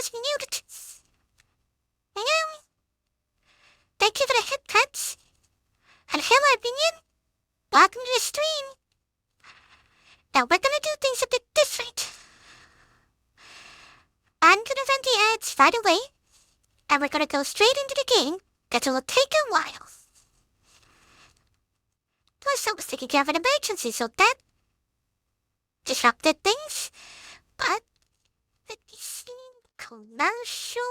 was muted. Hello? Thank you for the hip cuts. And hello, opinion. Welcome to the stream. Now we're gonna do things a bit different. I'm gonna run the ads right away, and we're gonna go straight into the game, that will take a while. Plus, I was taking care of an emergency, so that disrupted things. But let me see. Commercial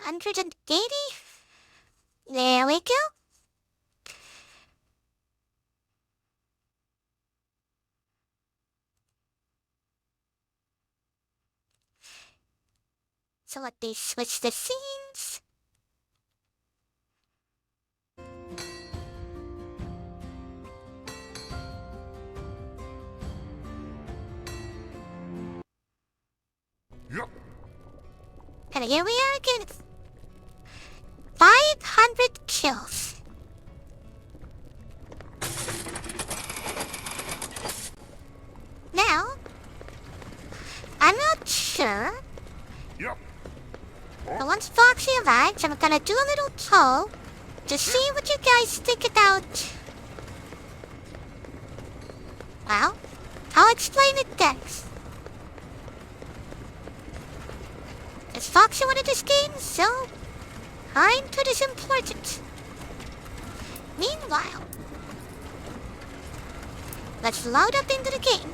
180. There we go. So let me switch the scenes. Yep. And here we are again. 500 kills. Now, I'm not sure. Yep. But once Foxy arrives, I'm gonna do a little poll to see what you guys think about. Well, I'll explain it next. It's Foxy wanted this game, so I thought it's important. Meanwhile, let's load up into the game.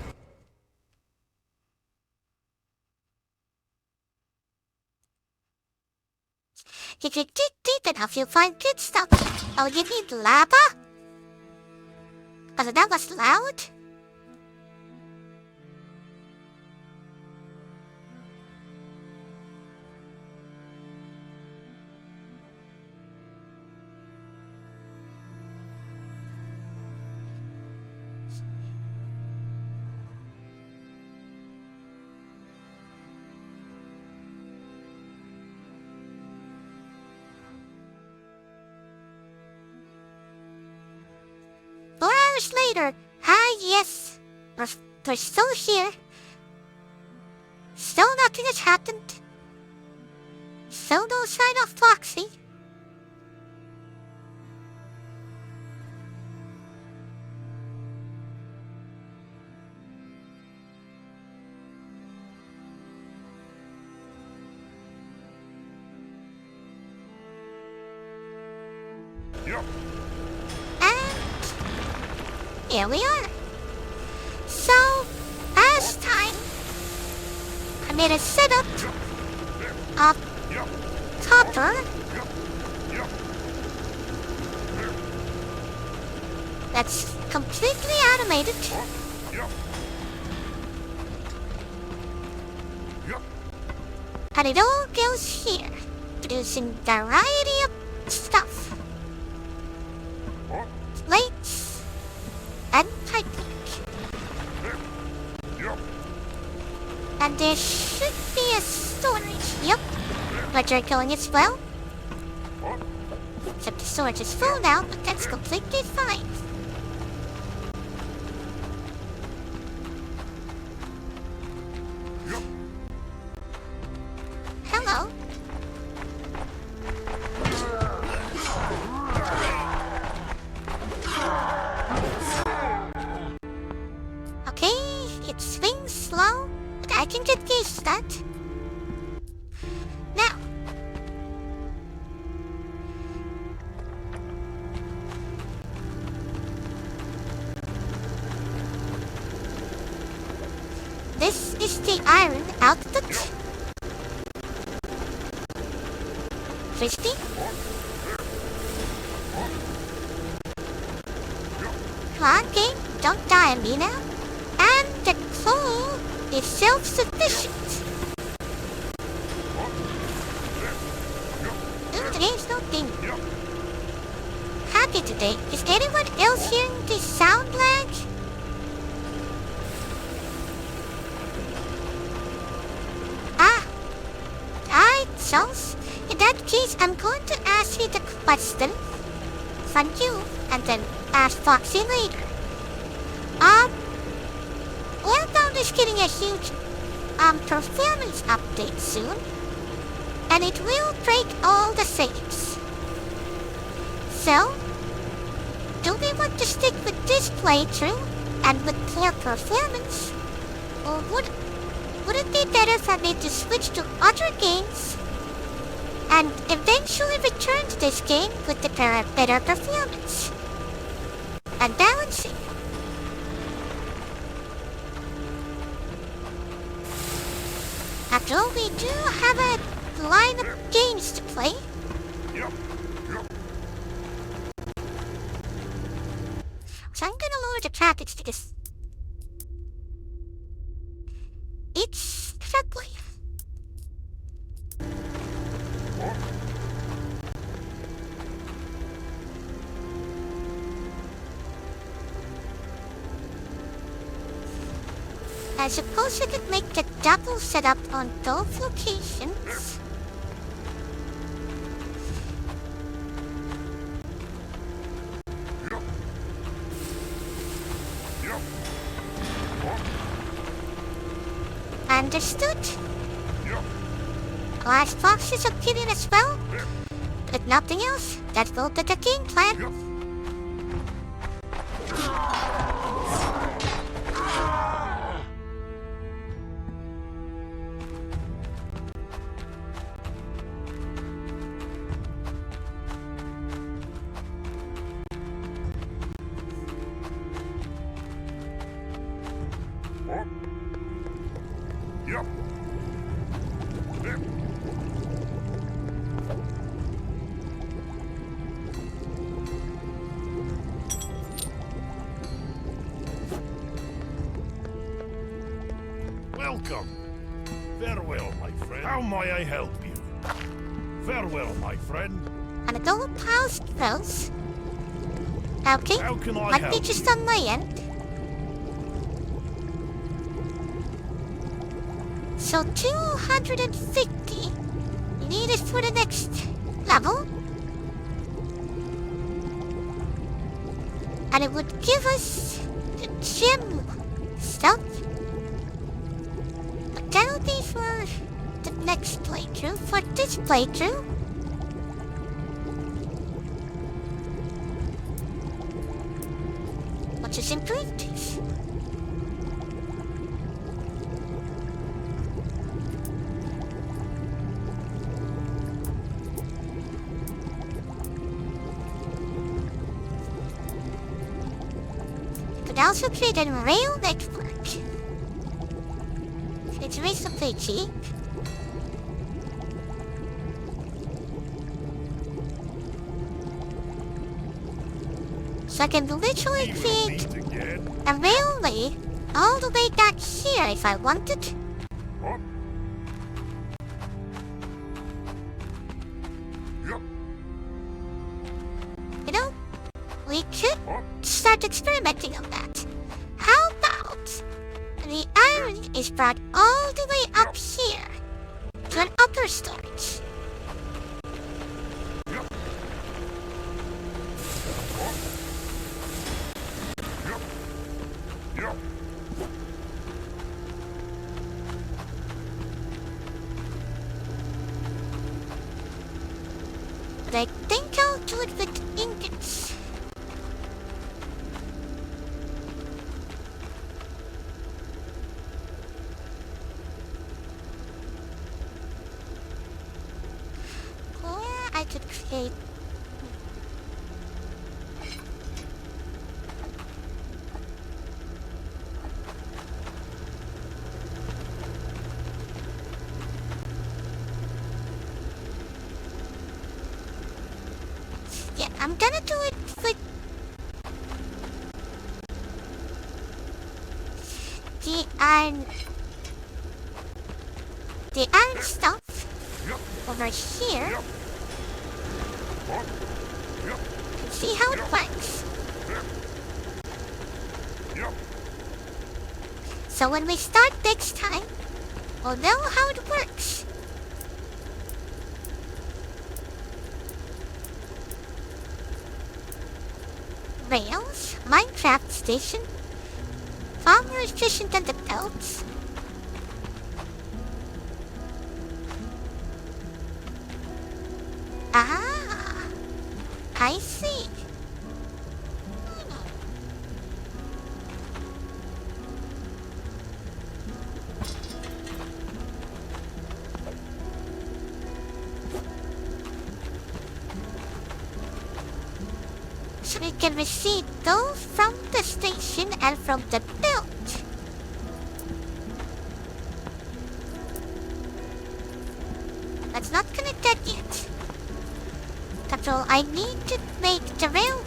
If you dig deep enough, you'll find good stuff. Oh, you need lava? Oh, that was loud? Later. Ah, yes. We're still here. Still nothing has happened. Still no sign of Foxy. Yep. Here we are. So, last time, I made a setup of copper. That's completely automated. And it all goes here, producing a variety of stuff. Plates. And piping. And there should be a storage. Yep. Where you're going as well. Except the storage is full now, but that's completely fine. Hello. It swings slow, but I can get used to that. Now, this is the iron output. 50. Come on, game, don't die on me now. And the coal is self-sufficient. There's no thing. Happy today. Is anyone else hearing the sound lag? Alright, Charles. In that case, I'm going to ask you the question from you, and then ask Foxy later. Orebound is getting a huge performance update soon, and it will break all the saves. So, do we want to stick with this playthrough and with clear performance, or would it be better for me to switch to other games and eventually return to this game with the better performance and balancing? After all, we do have a line of games to play. Yep. Yep. So I'm gonna lower the graphics because it's ugly. What? I suppose I could make the double setup on both locations. Yep. Yep. What? Understood. Yep. Last box is appealing as well. Yep. If nothing else, that will be the game plan. Yep. What? Yep. Yep. Welcome. Farewell, my friend. How may I help you? Farewell, my friend. And a double pause close. Okay, How can I let me help just you? on my end. So 250 needed for the next level. And it would give us the gem stuff. But that'll be for the next playthrough. For this playthrough, let's just improve this. Could also create a rail network. It's reasonably cheap. So I can literally We will create meet again. a railway all the way back here if I wanted. What? Yep. You know, we could What? start experimenting on that. How about the iron is brought all the way up here to an upper storage? Yep. What? Yep. Yep. But I think I'll do it with ingots. Or I could create... Yeah, I'm gonna do it with the iron stuff Yep. over here. Yep. What? Yep. And see how it works. Yep. Yep. So when we start next time, we'll know how it works. Rails, Minecraft station, far more efficient than the belts. I see. So we can receive those from the station and from the build. Let's not connect that yet. Control, I need to make the railway.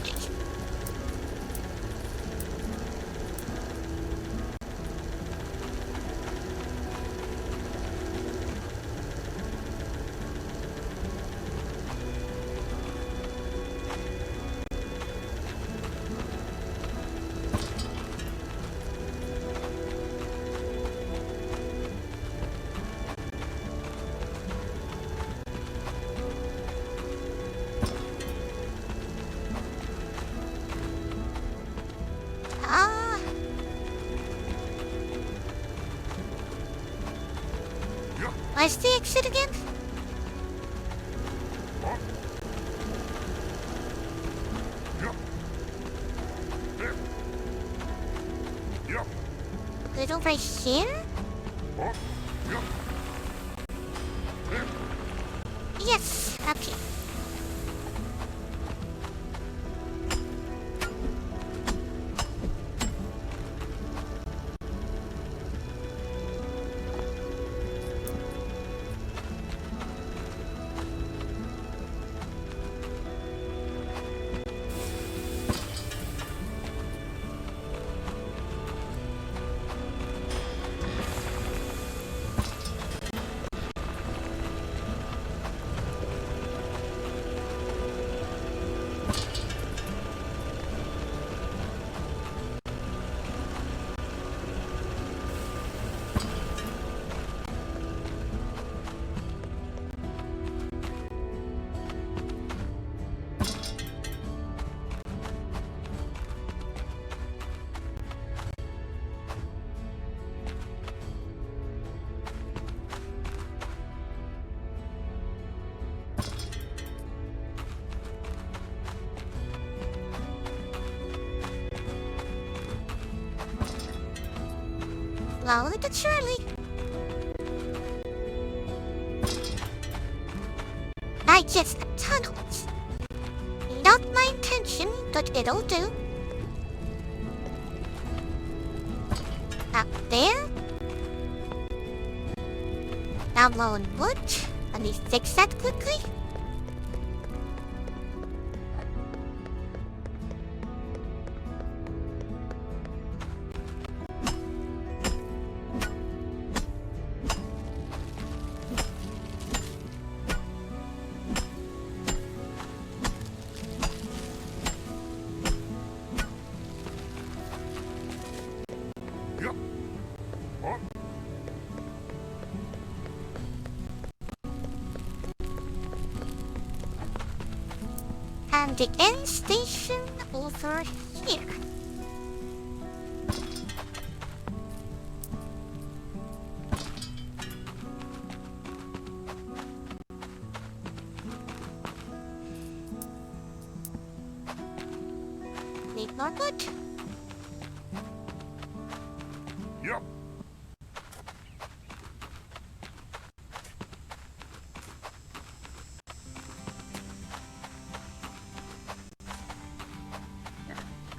Where's the exit again? Is it over here? Yes, okay. Slowly but surely. Digest the tunnels. Not my intention, but it'll do. Up there. Now low on wood. Let me fix that quickly. And the end station over here. Need more wood? Yep.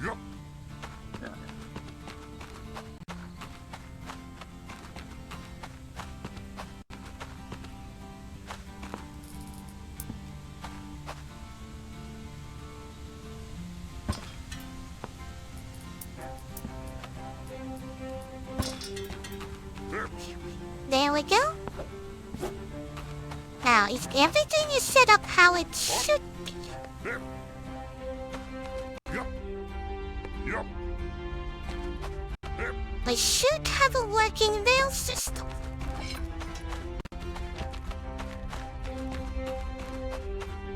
Yep. There we go. Now, if everything is set up how it should be, Yep. Yep. we should have a working rail system.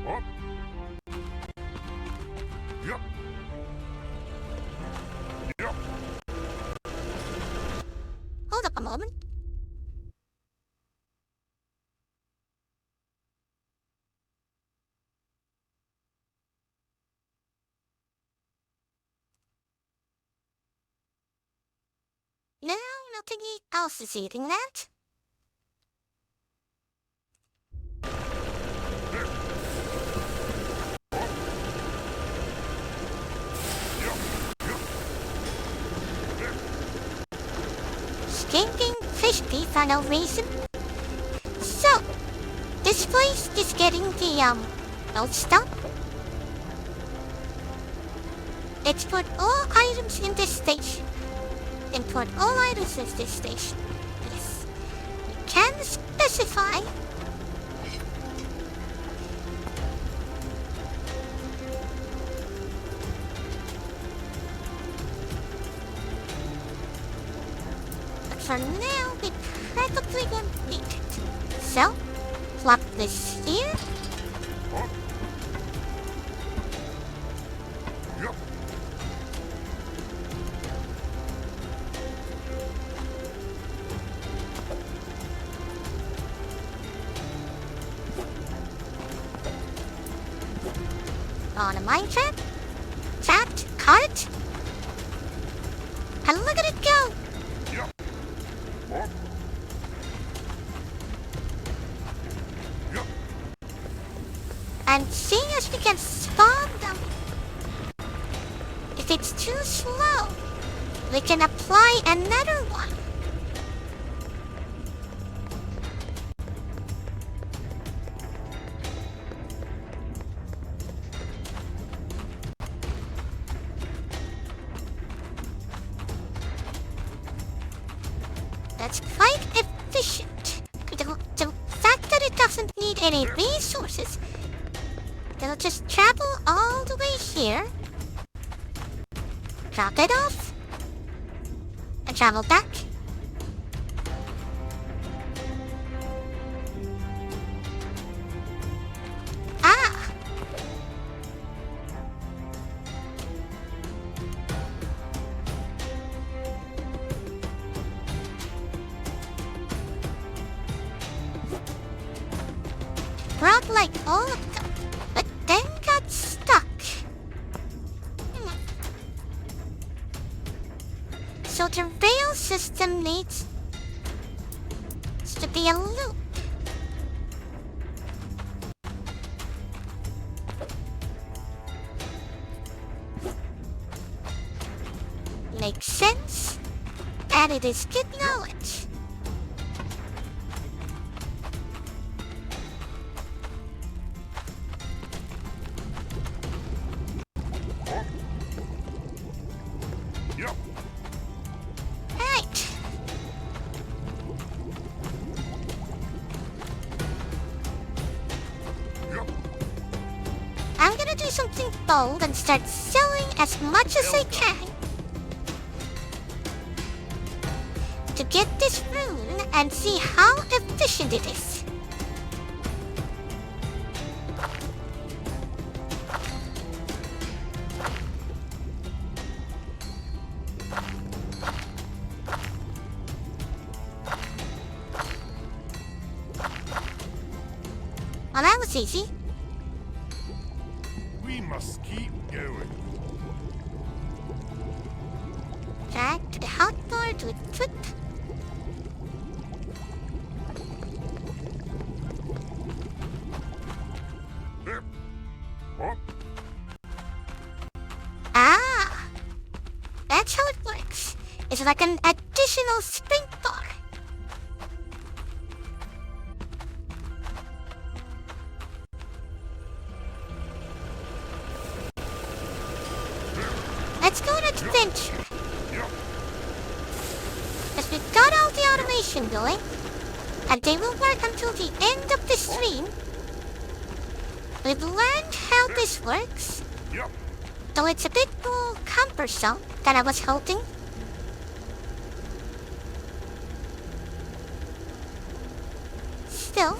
Up. Yep. Yep. Hold up a moment. No, nothing else is eating that. Stinking fish pee for no reason. So, this place is getting the, old stuff. Let's put all items in this station. And put all items in this station. Yes. You can specify. But for now, we probably won't need it. So, plop this here. On a mine trap, trapped, cart, and look at it go! And seeing as we can spawn them, if it's too slow, we can apply another one. That's quite efficient. The fact that it doesn't need any resources, it'll just travel all the way here, drop it off, and travel back. Ah! Brought like all of them, but then got stuck. So the rail system needs to be a loop. Makes sense, and it is good knowledge. Right. I'm gonna do something bold and start selling as much as I can to get this rune and see how efficient it is. Well, that was easy. We must keep going. Drag to the hotboard with foot. Up. Ah! That's how it works. It's like an additional sprint bar. Let's go on adventure. As we've got all the automation going, and they will work until the end of the stream. We've learned how this works, though it's a bit more cumbersome than I was hoping. Still,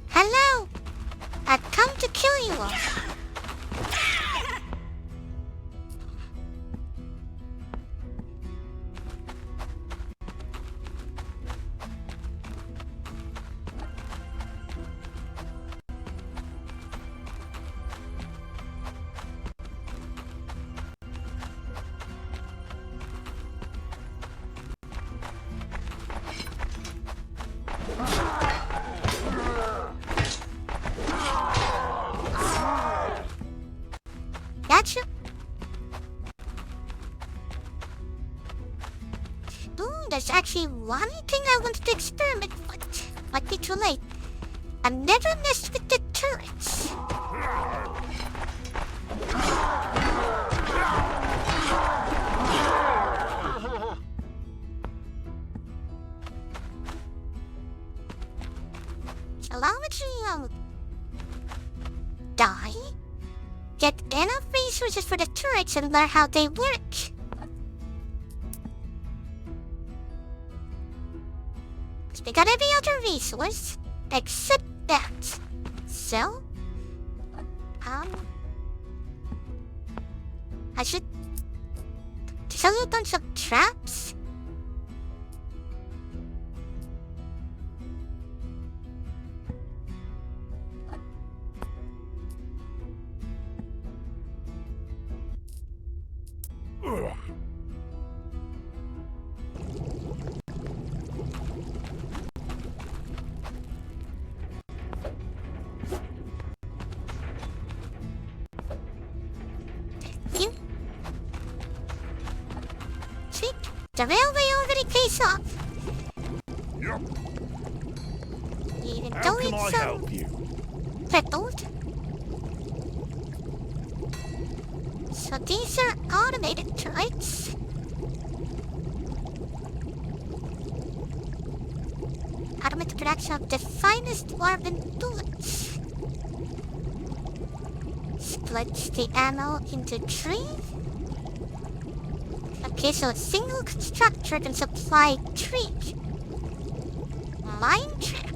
hello! I've come to kill you all. Ooh, there's actually one thing I wanted to experiment with. Might be too late. I've never messed with the turrets. Allow me to, die? Get enough resources for the turrets and learn how they work. We got every other resource except that. So, I should sell a bunch of traps. See, the railway already pays off. Yep. Even How though can I it's help you? crippled. So these are automated turrets. Automated production of the finest Orebound bullets. Splits the ammo into 3. Okay, so a single constructor can supply 3. Mine trap.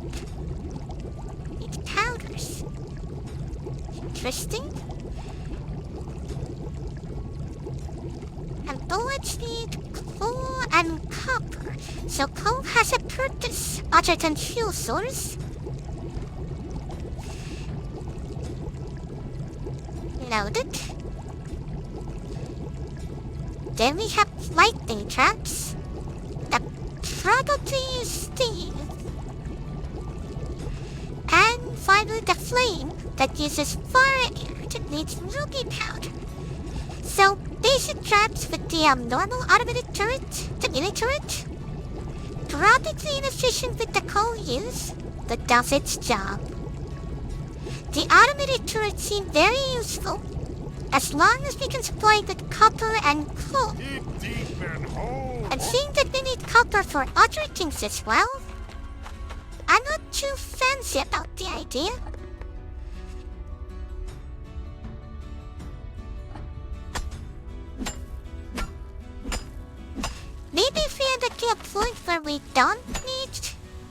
Need powders. Interesting. And bullets need coal and copper. So coal has a purpose other than fuel source. Loaded. Then we have lightning traps that probably use steam. And finally the flame that uses fire air that needs ruby powder. So basic traps with the normal automated turret, the mini turret. Probably inefficient with the coal use, but does its job. The automated turrets seem very useful, as long as we can supply with copper and coal. Dig deep and hold. And seeing that we need copper for other things as well, I'm not too fancy about the idea. Maybe if we end up to a point where we don't need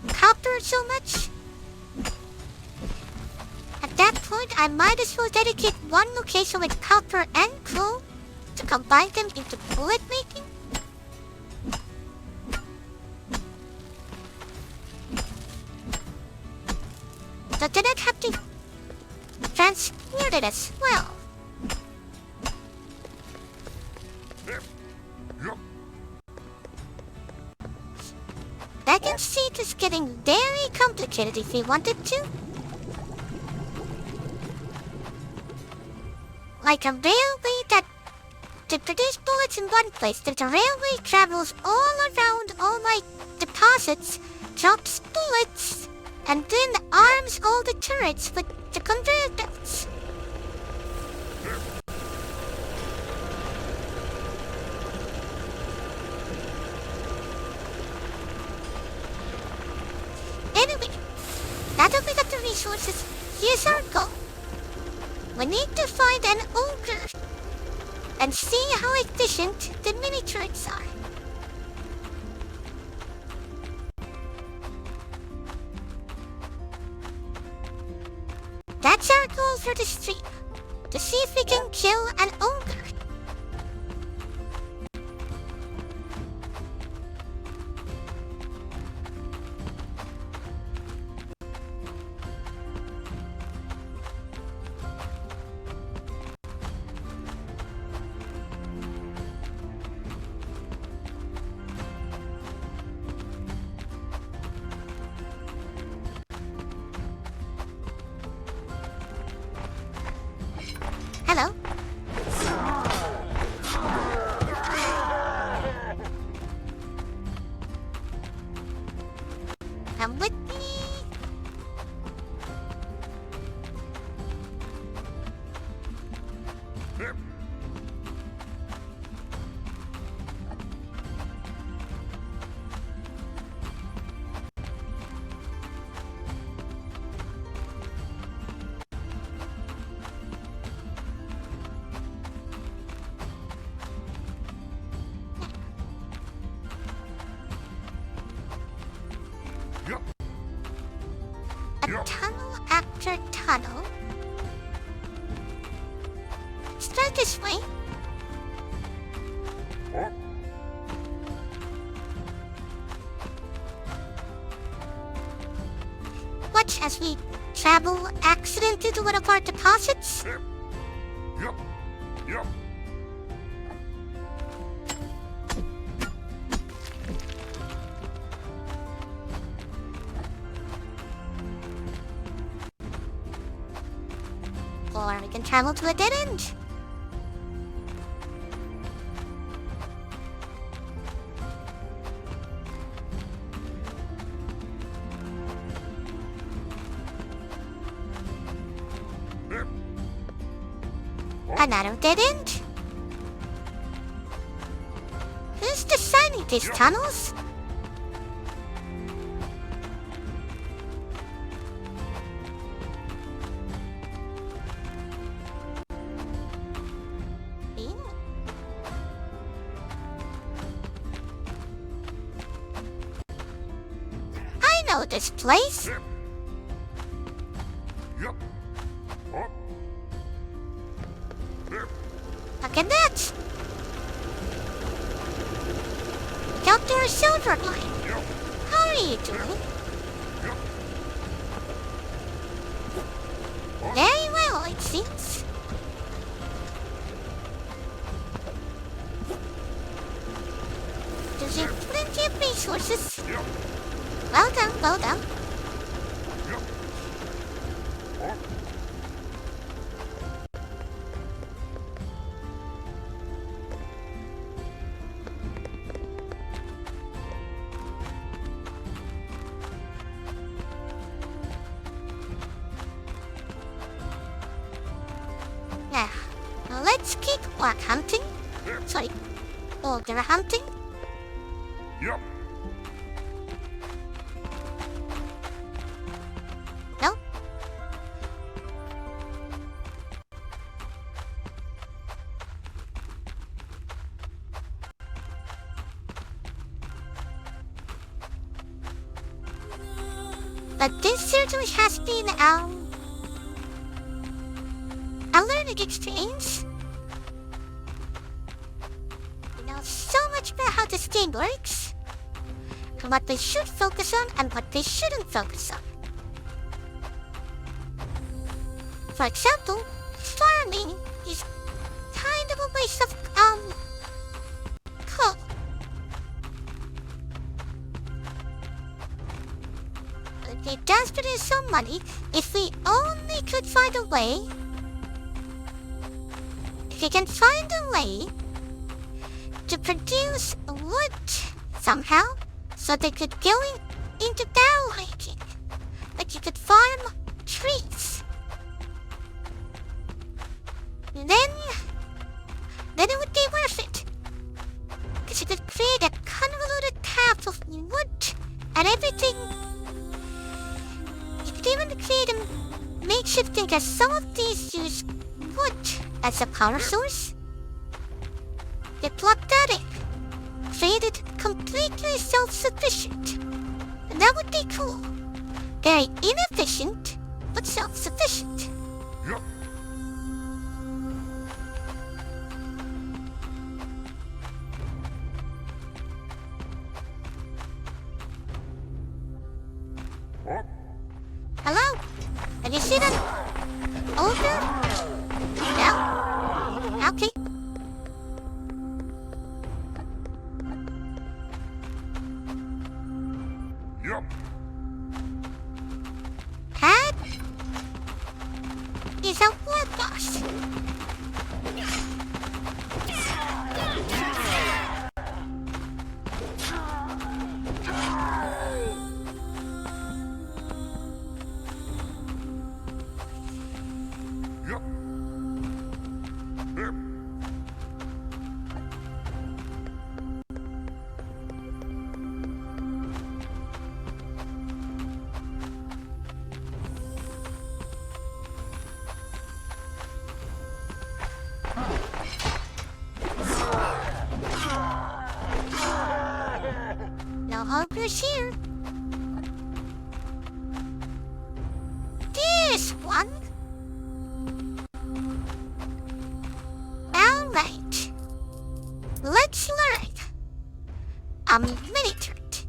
copper so much, at that point I might as well dedicate one location with copper and coal to combine them into bullet making. So then I'd have to transport it as well. Yep. I can see it is getting very complicated if we wanted to. Like a railway that to produce bullets in one place, the railway travels all around all my deposits, drops bullets, and then arms all the turrets with the conveyor belts. Anyway, now that we got the resources, here's our goal. We need to find an ogre and see how efficient the mini turrets are. That's our goal for the stream, to see if we can kill an ogre. Hello. come with me. A tunnel after tunnel. Start this way. Watch as we travel accidentally to one of our deposits. Or we can travel to a dead end. Another dead end. Who's designing these tunnels? I know this place. Look at that! Dr. Silverline, how are you doing? Very well, it seems. There's plenty of resources. Well done, well done. Now let's keep black hunting. Sorry, ogre hunting. No? But this certainly has been a learning experience. We know so much about how this game works, and what we should focus on and what we shouldn't focus on. For example, farming is kind of a waste of coal. But it does produce some money if we only could find a way. If you can find a way to produce wood somehow, so they could go into barrel hiking, like you could farm trees, then it would be worth it, because you could create a convoluted path of wood and everything. You could even create a makeshift thing, because some of these use wood as a power source. They plug that in, create it completely self-sufficient. And that would be cool. Very inefficient, but self-sufficient. Hello? Have you seen an ogre? No? Okay. Cat is a war boss. Joker's here. This one. Alright. Let's learn. Mini turret.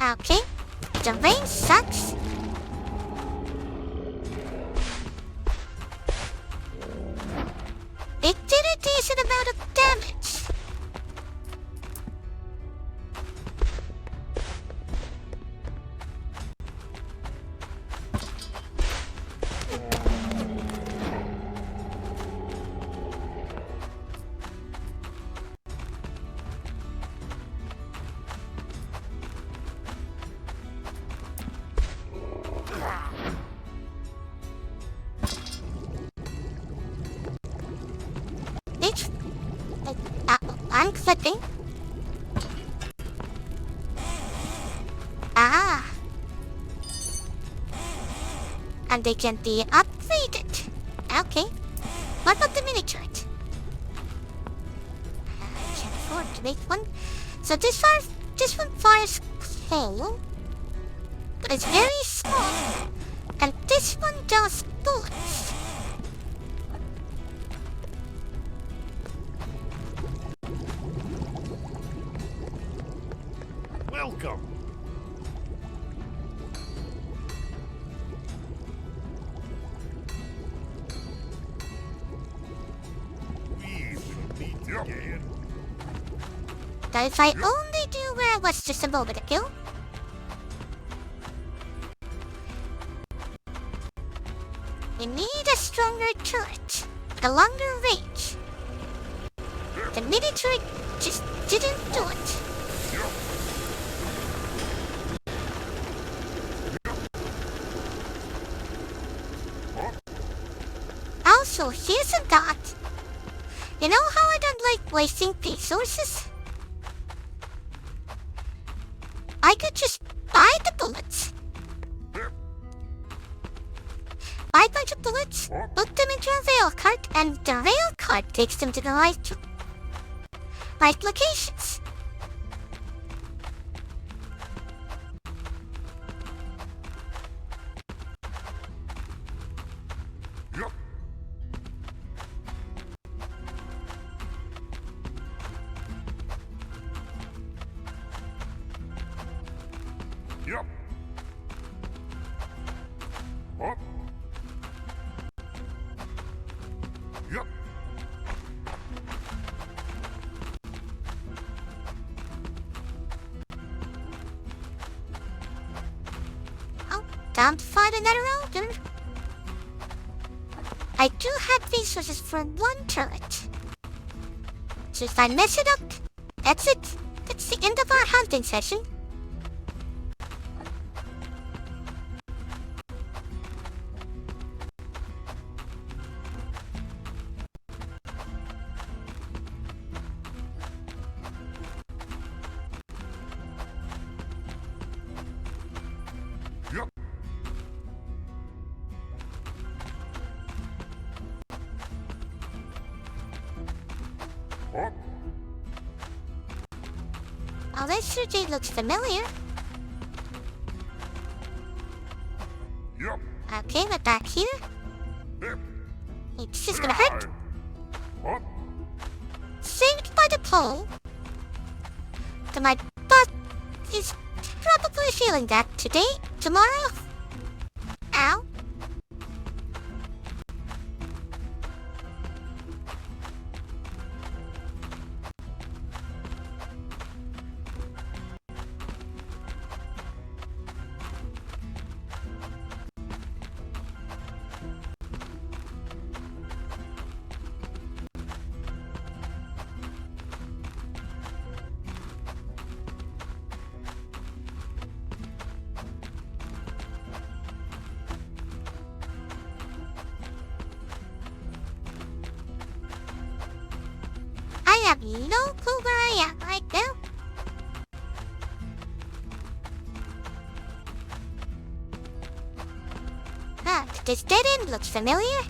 Okay, the rain sucks. It did a decent amount of damage. It's... I'm clipping. Ah. And they can be upgraded. Okay. What about the mini turret? I can't afford to make one. So this one fires coal. But it's very small. And this one does bullets. Welcome. We will meet again. That if I only do where I was just a moment ago. We need a stronger turret. A longer range. The mini turret just didn't do it. Also, here's a thought. You know how I don't like wasting resources? I could just buy the bullets. Buy a bunch of bullets, put them into a rail cart, and the rail cart takes them to the right locations. Yep. Up. Yep. Oh, time to find another order. I do have resources for one turret. So if I mess it up, that's it. That's the end of our hunting session. Yep. Up. Oh, that surgery looks familiar. Yep. Okay, we're back here. Yep. It's just gonna hurt. Up. Saved by the pole. But my butt is probably feeling that today, tomorrow. Ow. have no clue where I am right now. This dead end looks familiar.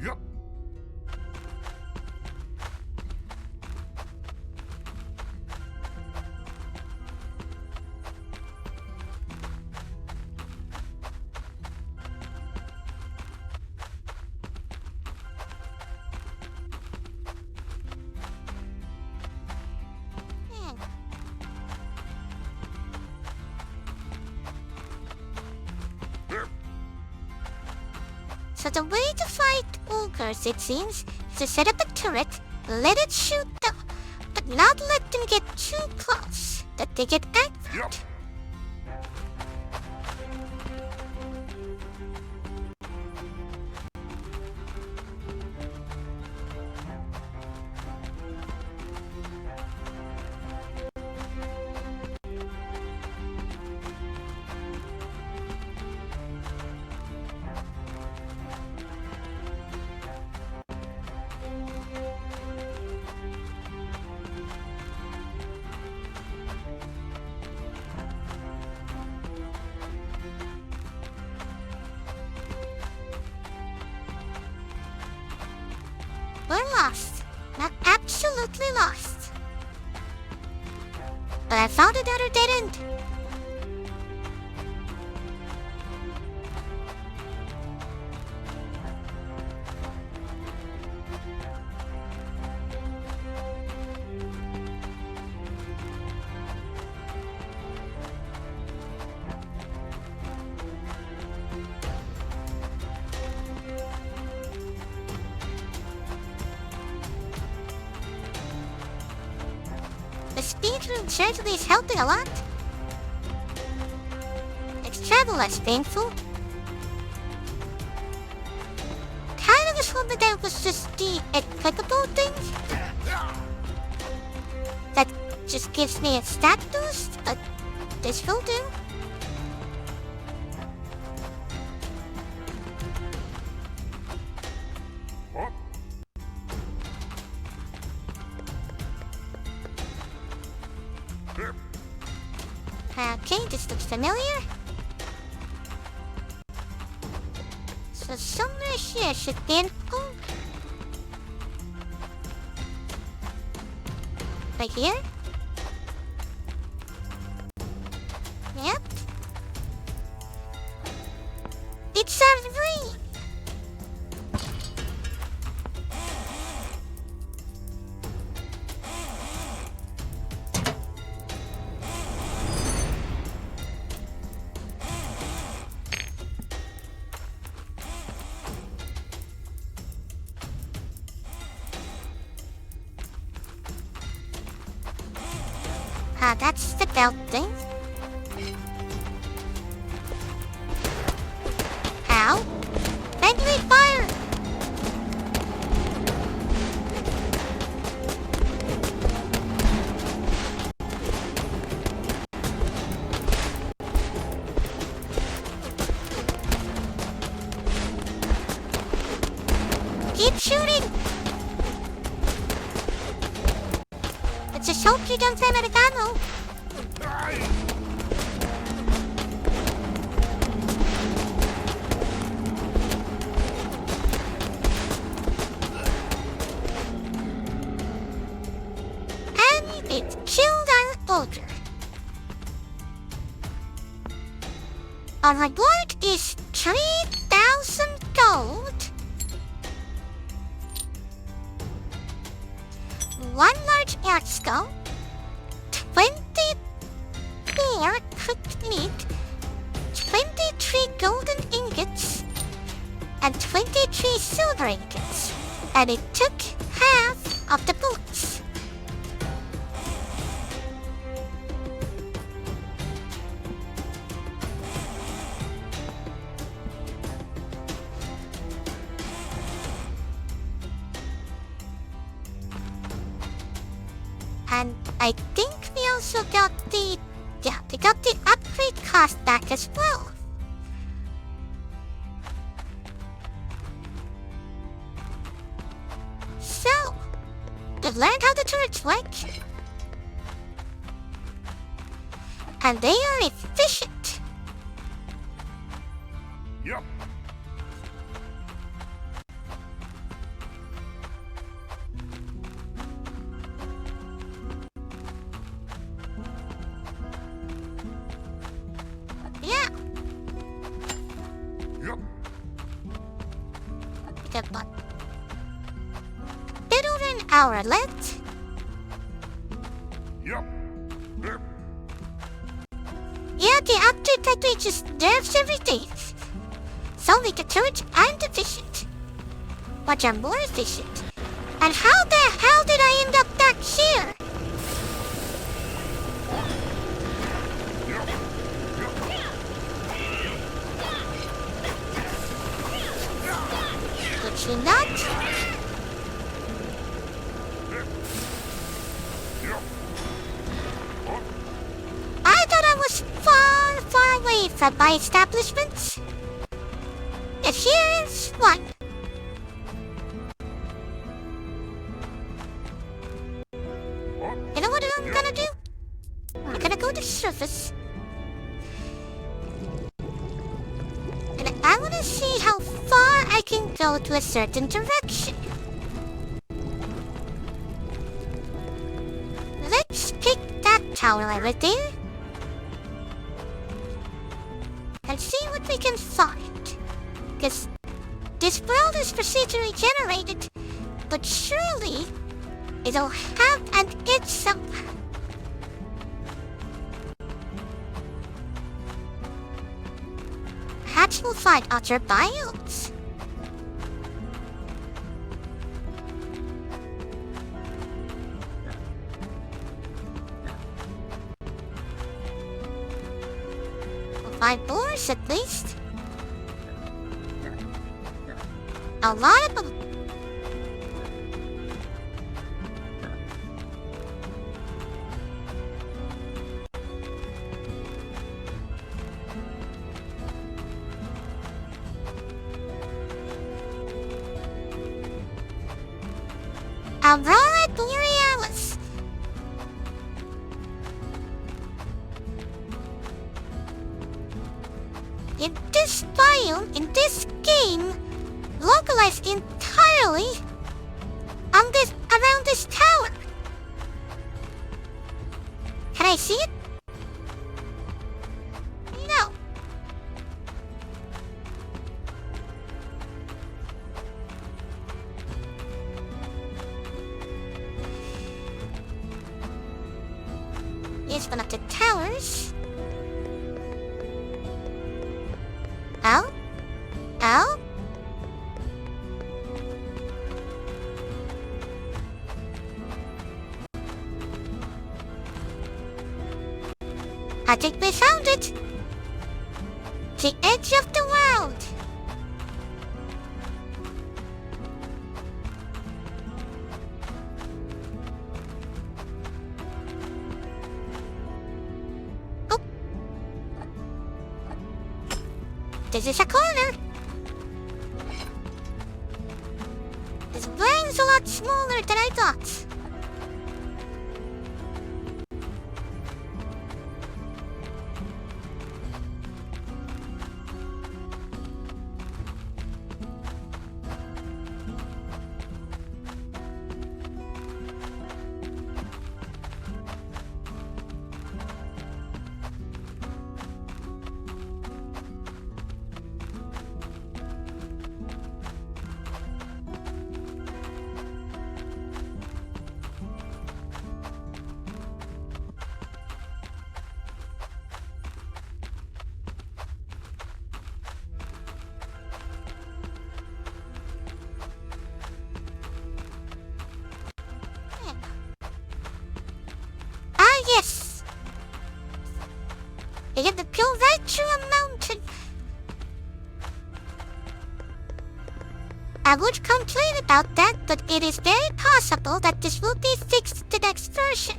Yep. So the way to fight ogres, it seems, is to set up a turret, let it shoot them, but not let them get too close, that they get angry. Yep. We're lost. Not absolutely lost. But I found another dead end. The speedrun certainly is helping a lot. Makes travel less painful. Kind of was hoping that was just the clickable thing. That just gives me a stat boost, but this will do. What? Yep. Okay, this looks familiar. So somewhere here should be an right here? Yep. It's a ring! That's the belt thing. Ow. Friendly fire! Keep shooting! Let's just hope you don't run out of ammo. And it killed our ogre. Our reward is 3,000 gold. One large air skull, 20 bear cooked meat, 23 golden ingots, and 23 silver ingots. And it took half of the boots. And I think we also got the upgrade cost back as well. I've learned how the turrets work. And they are efficient. Yep. Yeah. Yep. Good one. Little than an hour left. Yep. Yep. Yeah, the update that just nerfs everything. So the turrets aren't efficient. But are more efficient. And how the hell did I end up back here? Could you not? I thought I was far, far away from my establishments. And here is one. You know what I'm gonna do? I'm gonna go to surface. And I wanna see how far I can go to a certain direction. Let's pick that tower over there. And see what we can find. Because this world is procedurally generated, but surely it'll have an edge somewhere. Perhaps we'll find other biomes. We'll find boars at least. A lot of them. Aurora Borealis. In this biome, in this game, localized entirely on this around this tower. Can I see it? No. Here's one of the towers. Ow? Ow? I think we found it! The edge of the world! Oh! This is a corner! This brain's a lot smaller than I thought. Yes! You get to peel right through a mountain. I would complain about that, but it is very possible that this will be fixed in the next version.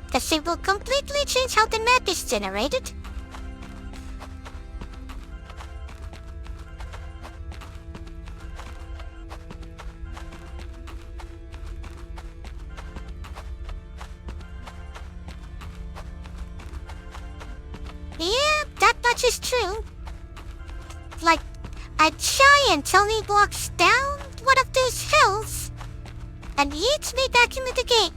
Because it will completely change how the map is generated. much is true. Like, a giant only walks down one of those hills and yeets me back into the game.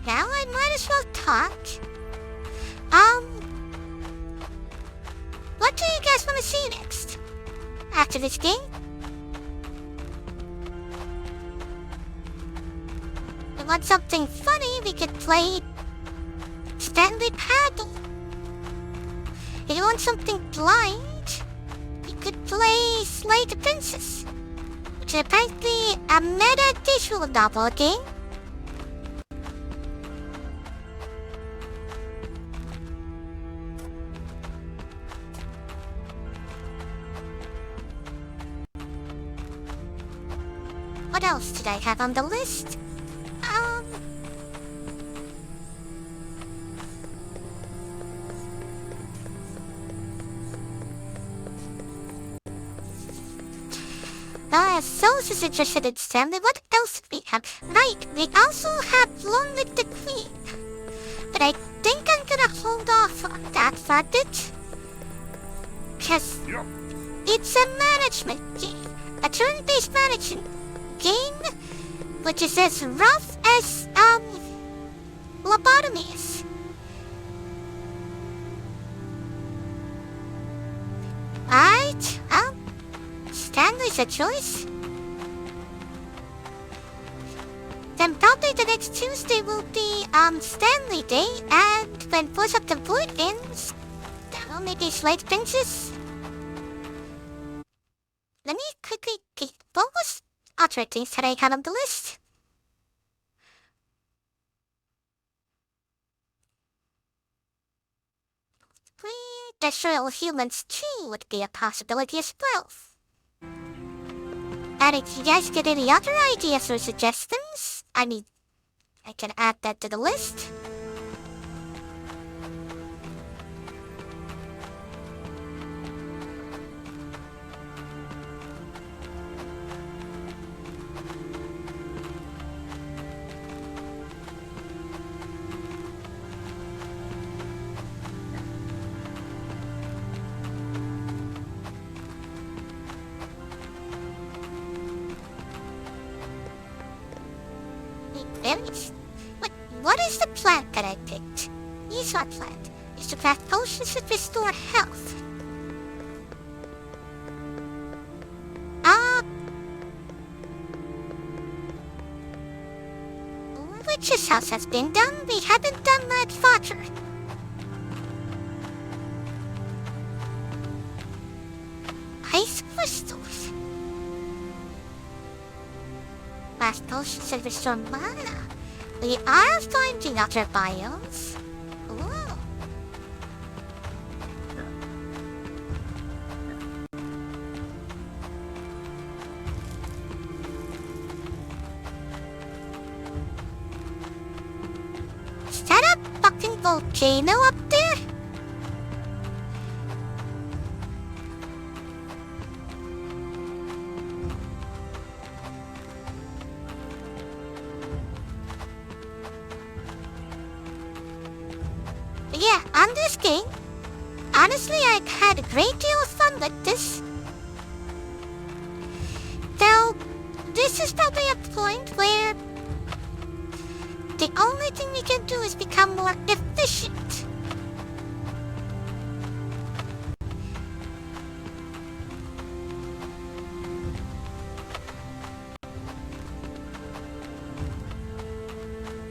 Now I might as well talk. What do you guys want to see next? After this game? If you want something funny, we could play Stanley Paddle. If you want something blind, we could play Slay the Princess, which is apparently a meta visual novel game. What else did I have on the list? Souls is interested in Stanley. What else do we have? Right, we also have Long Live the Queen. But I think I'm gonna hold off on that for a bit. Because it's a management game. A turn-based management game, which is as rough as, lobotomy is. Right, Stanley's a choice. Then probably the next Tuesday will be, Stanley Day, and when Force of the Void ends, that'll maybe Slay the Princess. Let me quickly get what was other things that I had on the list. Destroy All Humans 2 would be a possibility as well. And if you guys get any other ideas or suggestions, I mean, I can add that to the list. What is the plant that I picked? Eswat plant is to craft potions that restore health. Witch's house has been done. We haven't done that fodder. Ice crystals. Craft potions that restore mana. We are finding other biomes. Ooh. Is that a fucking volcano up there? Yeah, on this game, honestly, I had a great deal of fun with this. Though, this is probably a point where the only thing we can do is become more efficient.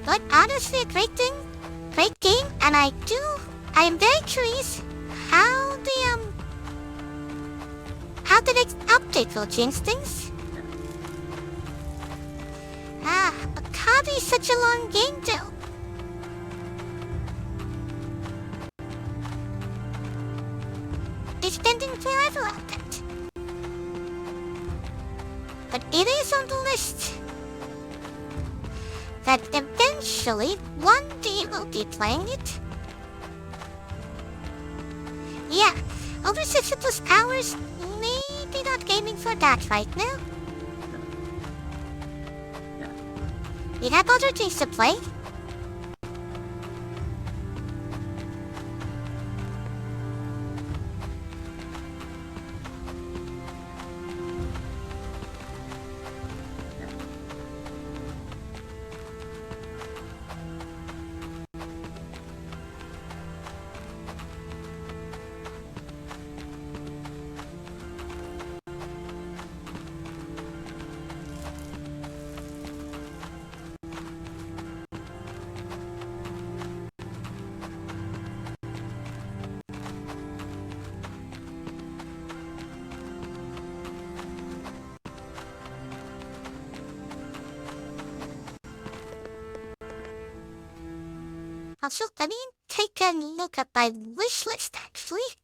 But honestly, a great thing. Great game, and I am very curious how the next update will change things. Akabi is such a long game though. It's spending forever on that. But it is on the list. That eventually, one day we'll be playing it. Yeah, over 60+ hours, maybe not gaming for that right now. We have other things to play. Also, let me take a look at my wish list, actually,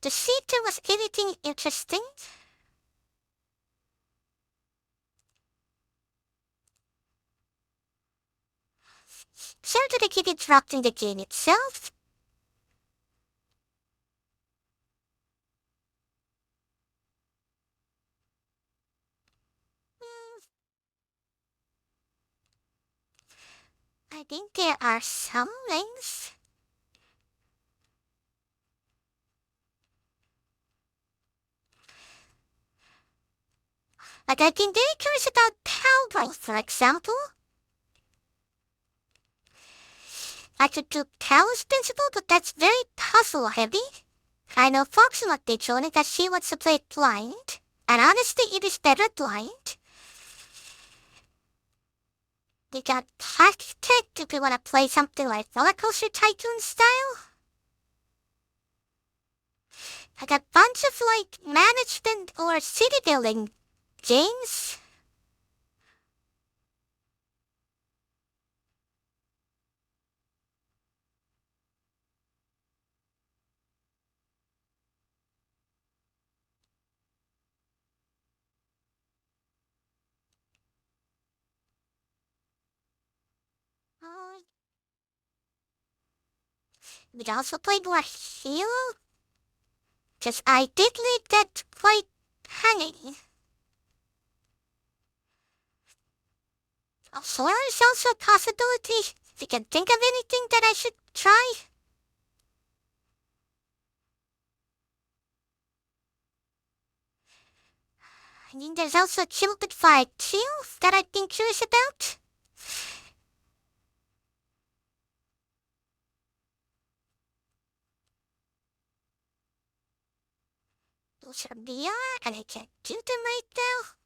to see if there was anything interesting. Sorry to keep interrupting the game itself. I think there are some links. Like, I've been very curious about cowboy, for example. I could do Cow's principle, but that's very puzzle heavy. I know Fox will not be joining because she wants to play blind. And honestly, it is better blind. We got Architect if we want to play something like Roller Coaster Tycoon style. I got bunch of like management or city building games. Uh, we'd also play more Halo. Cause I did leave that quite hanging. Solar is also a possibility. If you can think of anything that I should try. I mean, there's also Cupid Fire 2 that I've been curious about. Those are VR, and I can't do them right now.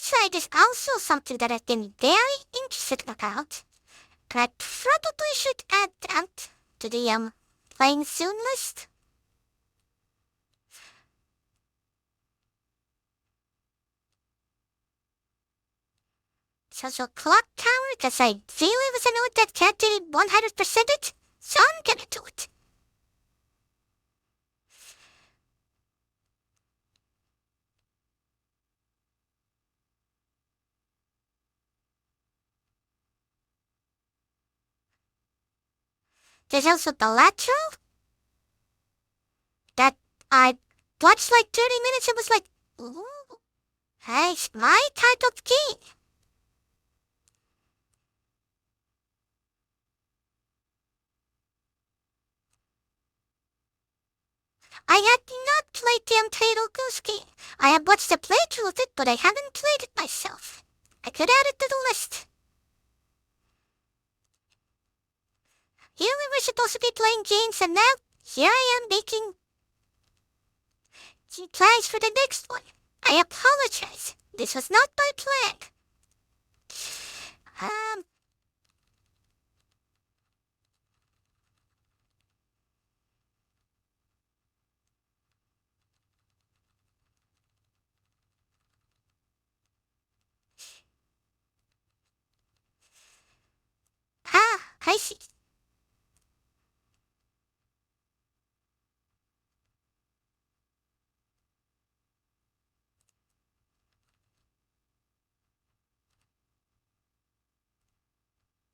Side is also something that I've been very interested about. And I probably should add that to the playing soon list. So Clock Tower, because I really was annoyed that can't do 100% it, so I'm gonna do it. There's also the lateral that I watched like 30 minutes and was like, ooh, hey, it's my type of game. I had not played the Untitled Goose Game. I have watched a playthrough of it, but I haven't played it myself. I could add it to the list. Here we were supposed to be playing games, and now here I am making plans for the next one. I apologize. This was not my plan. I see.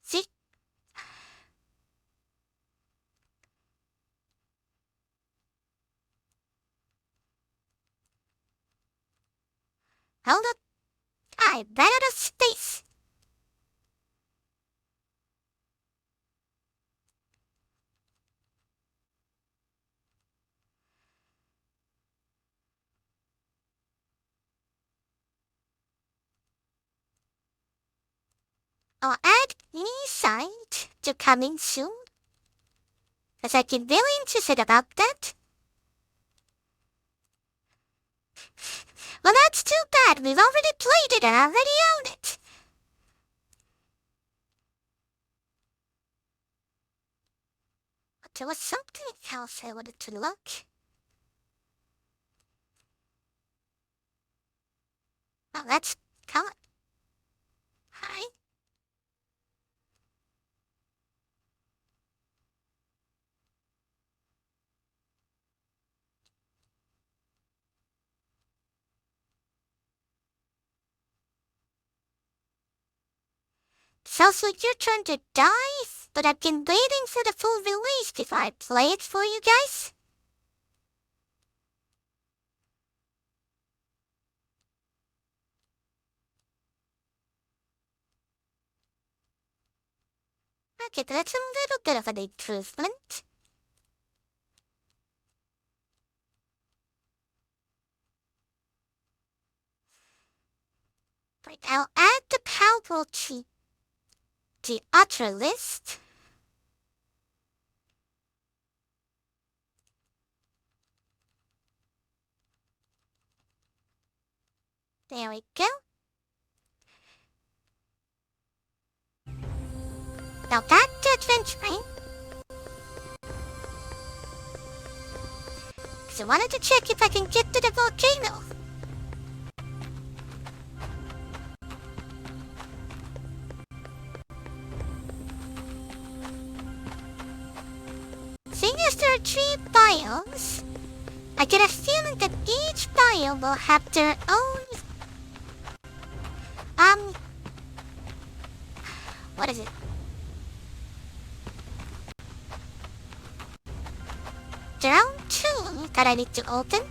See? Hold up. I ran out of space. I'll add side to coming soon. As I've been very interested about that. Well, that's too bad. We've already played it and already own it. But there was something else I wanted to look. Oh, that's... Come on. Hi. Sounds like your turn to die, but I've been waiting for the full release if I play it for you guys. Okay, that's a little bit of an improvement. Right, I'll add the power to the other list. There we go. Now back to adventuring. Because I wanted to check if I can get to the volcano. Seeing as there are 3 biomes, I get a feeling that each biome will have their own... What is it? Their own tomb that I need to open.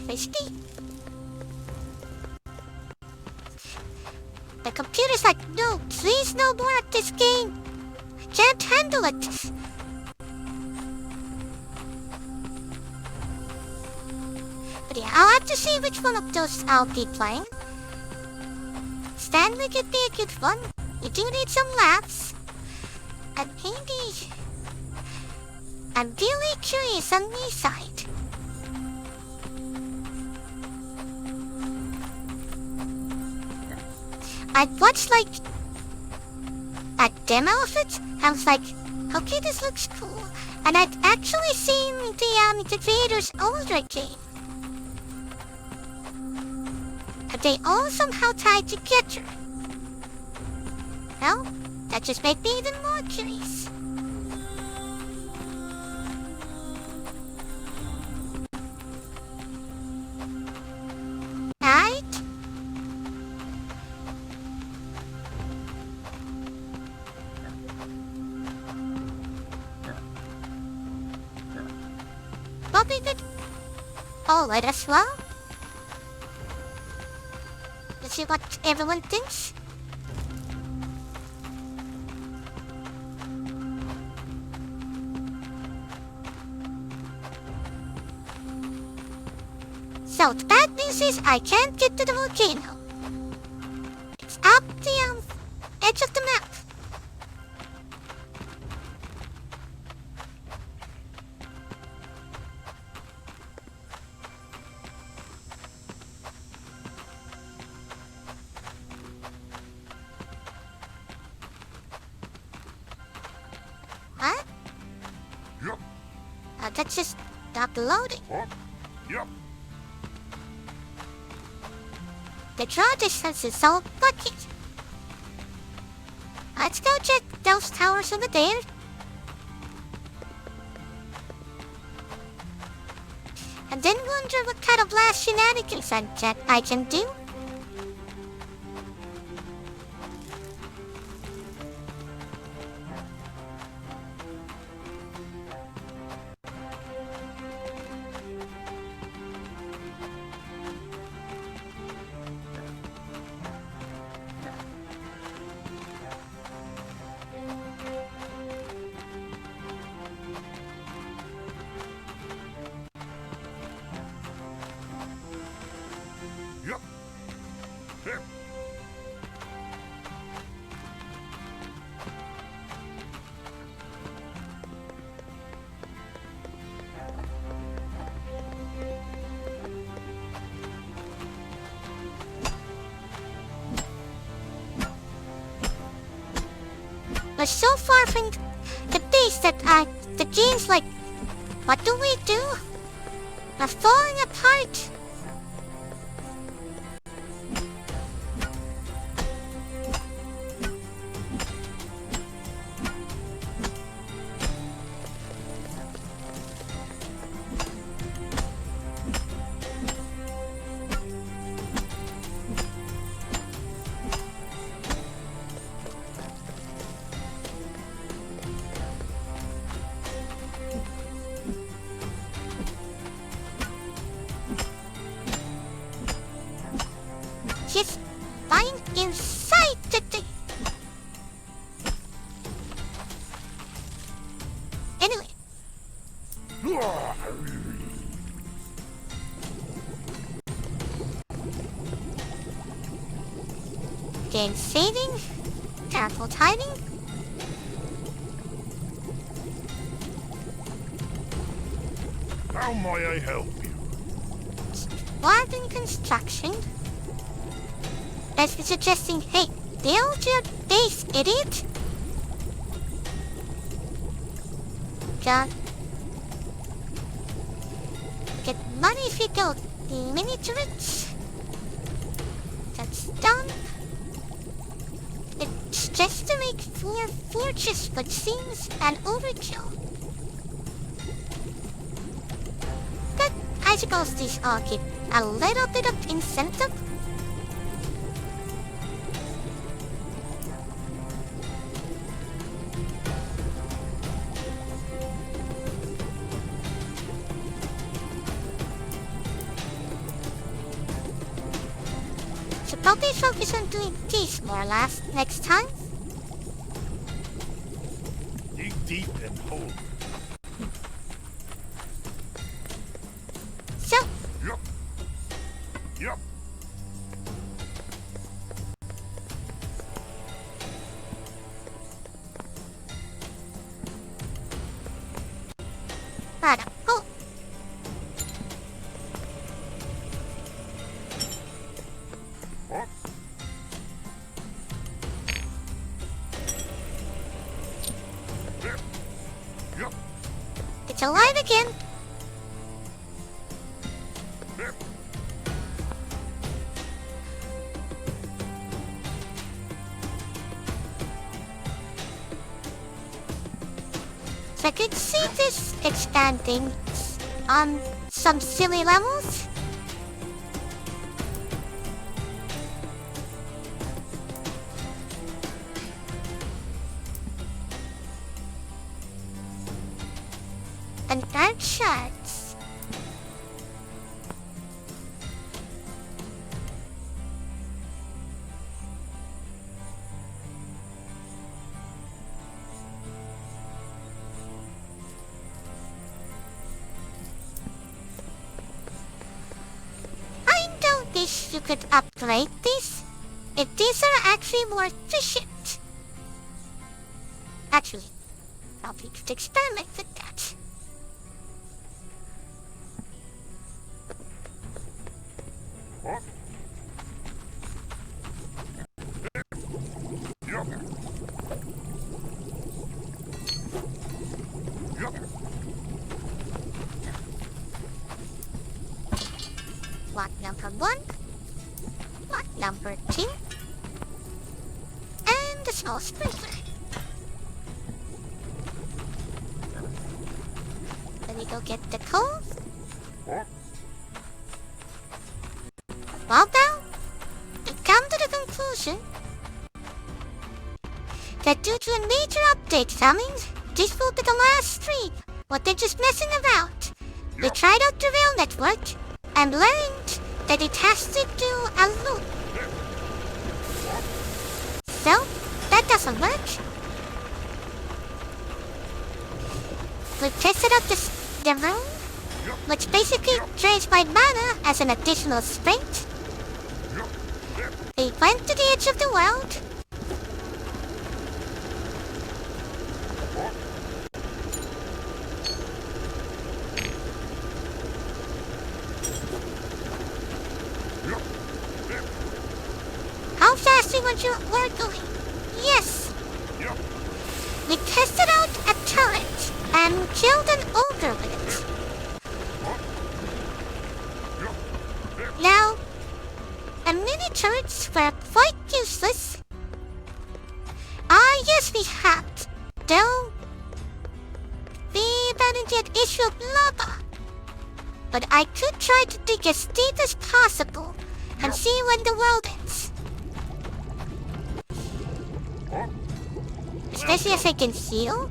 Christy? The computer's like, no, please no more at this game. I can't handle it. But yeah, I'll have to see which one of those I'll be playing. Stanley could be a good one. You do need some laughs. And maybe... I'm really curious on this side. I'd watched like a demo of it. I was like, okay, this looks cool. And I'd actually seen the creator's older game. But they all somehow tied together. Well, that just made me even more curious. Right? Probably good. Alright as well. Let's see what everyone thinks. So the bad news is I can't get to the volcano. It's up the edge of the map. What? Yep. That's just uploading. What? Yep. The draw distance is so lucky. Let's go check those towers over there. And then wonder what kind of last shenanigans I can do. Yep. Here. We're so far from the base that the game's like, what do we do? We're falling apart. Then saving. Careful timing. How may I help you? Warden construction. That's suggesting, hey, build your base, idiot. John. Get money if you build the mini turrets. That's done. It's just to make 4 forges, but seems an overkill. But I suppose these all give a little bit of incentive. So probably focus on doing these more or less next time. Dig deep and hold. So, Yup. Yup. right up. Oh, What? There. Yup. it's alive again. There. So I could see this expanding on some silly levels. And guard shards. I know this you could upgrade these if these are actually more efficient. Actually, probably could experiment with that. What? Yup. Yup. Lot number 1, lot number 2, and the small sprinkler. Let me go get the coal. What? Well now, we've come to the conclusion that due to a major update coming, this will be the last stream. What they're just messing about. We tried out the rail network and learned that it has to do a loop. So, that doesn't work. We tested out the room, which basically drains my mana as an additional sprint. We went to the edge of the world. How fast we were going? Yes. Yup. We tested out a turret and killed an ogre with it. Yup. Now, the mini turrets were quite useless. Ah, yes, we had. Though, we ran into an issue of lava. But I could try to dig as deep as possible and see when the world ends. Especially as I can heal.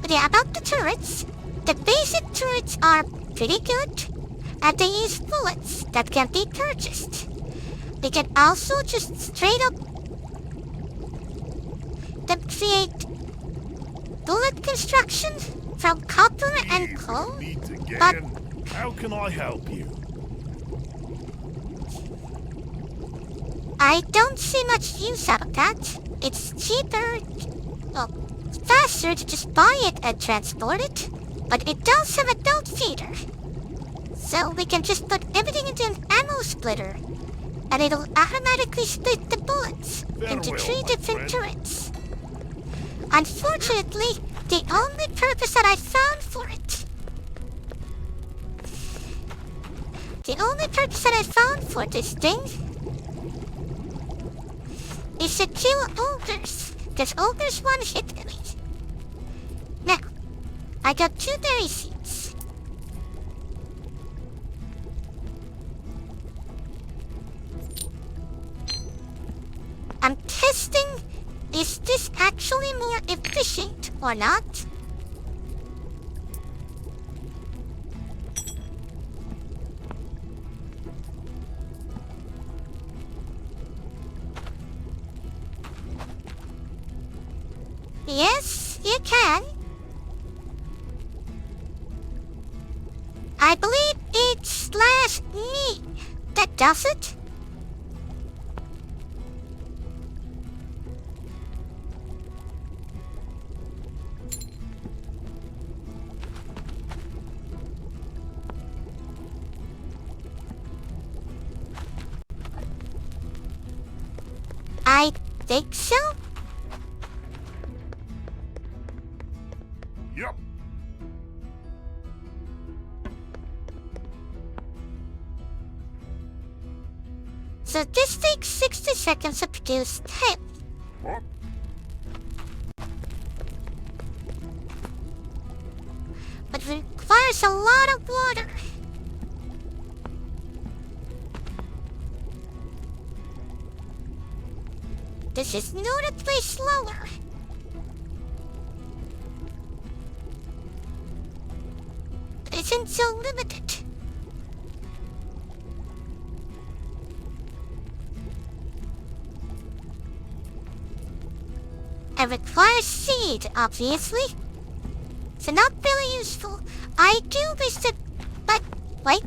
But yeah, about the turrets. The basic turrets are pretty good. And they use bullets that can be purchased. We can also just straight up create bullet construction from copper and coal. Meet But again. How can I help you? I don't see much use out of that. It's cheaper, well, faster to just buy it and transport it, but it does have a belt feeder. So we can just put everything into an ammo splitter, and it'll automatically split the bullets into 3 different turrets. Unfortunately, the only purpose that I found for it, this thing is to kill ogres, because ogres one-hit enemies. Now, I got 2 berry seeds. I'm testing, is this actually more efficient or not? Yes, you can. I believe it's /me that does it. I think so. Yep. So this takes 60 seconds to produce 10. What? But it requires a lot of water. This is notably slower. But isn't so limited. It requires seed, obviously. So not really useful. I do wish that... But, wait.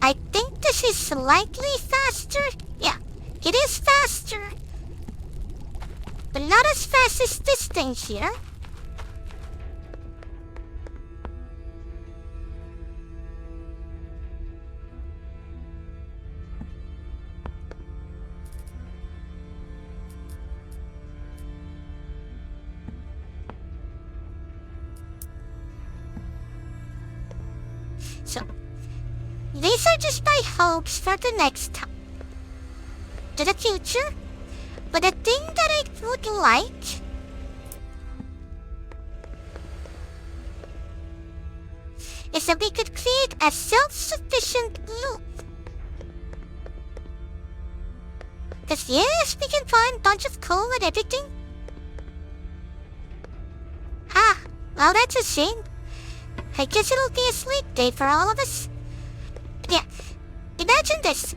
I think this is slightly faster. Yeah, it is faster. But not as fast as this thing here. So, these are just my hopes for the next time. To the future. But the thing that I would like is that we could create a self-sufficient loop. Because yes, we can find a bunch of coal and everything. Ah, well that's a shame. I guess it'll be a sleep day for all of us. Yeah, imagine this.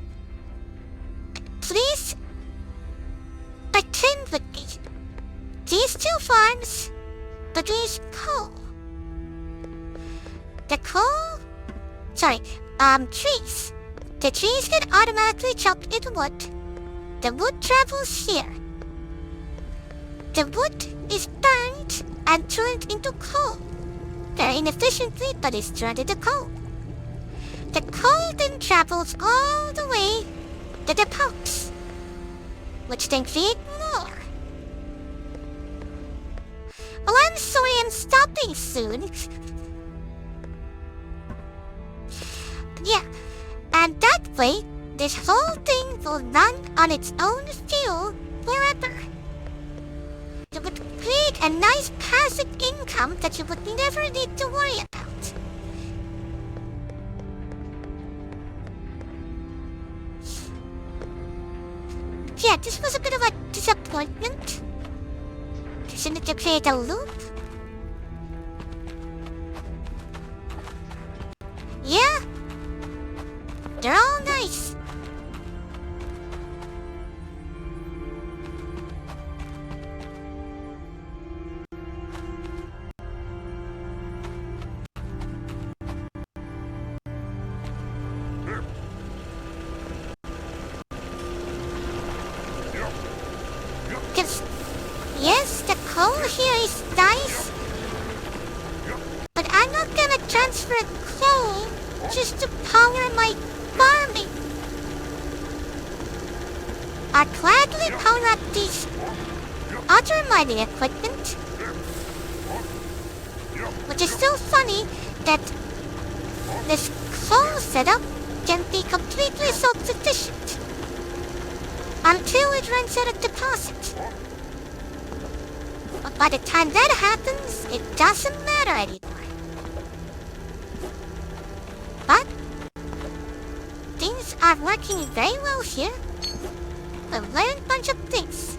Please pretend with me. These 2 farms produce coal. The coal... trees. The trees get automatically chopped into wood. The wood travels here. The wood is burned and turned into coal. Very inefficiently, but it's turned into coal. The coal then travels all the way to the pumps, which then create more. Well, I'm sorry I'm stopping soon. Yeah, and that way, this whole thing will run on its own fuel forever. It would create a nice passive income that you would never need to worry about. Yeah, this was a bit of a disappointment. Shouldn't you create a loop? Yeah, they're all nice. Because, yes, the coal here is nice, but I'm not gonna transfer coal just to power my farming. I'll gladly power up these other mining equipment, which is so funny that this coal setup can be completely self-sufficient until it runs out of deposit. But by the time that happens, it doesn't matter anymore. But things are working very well here. We've learned a bunch of things.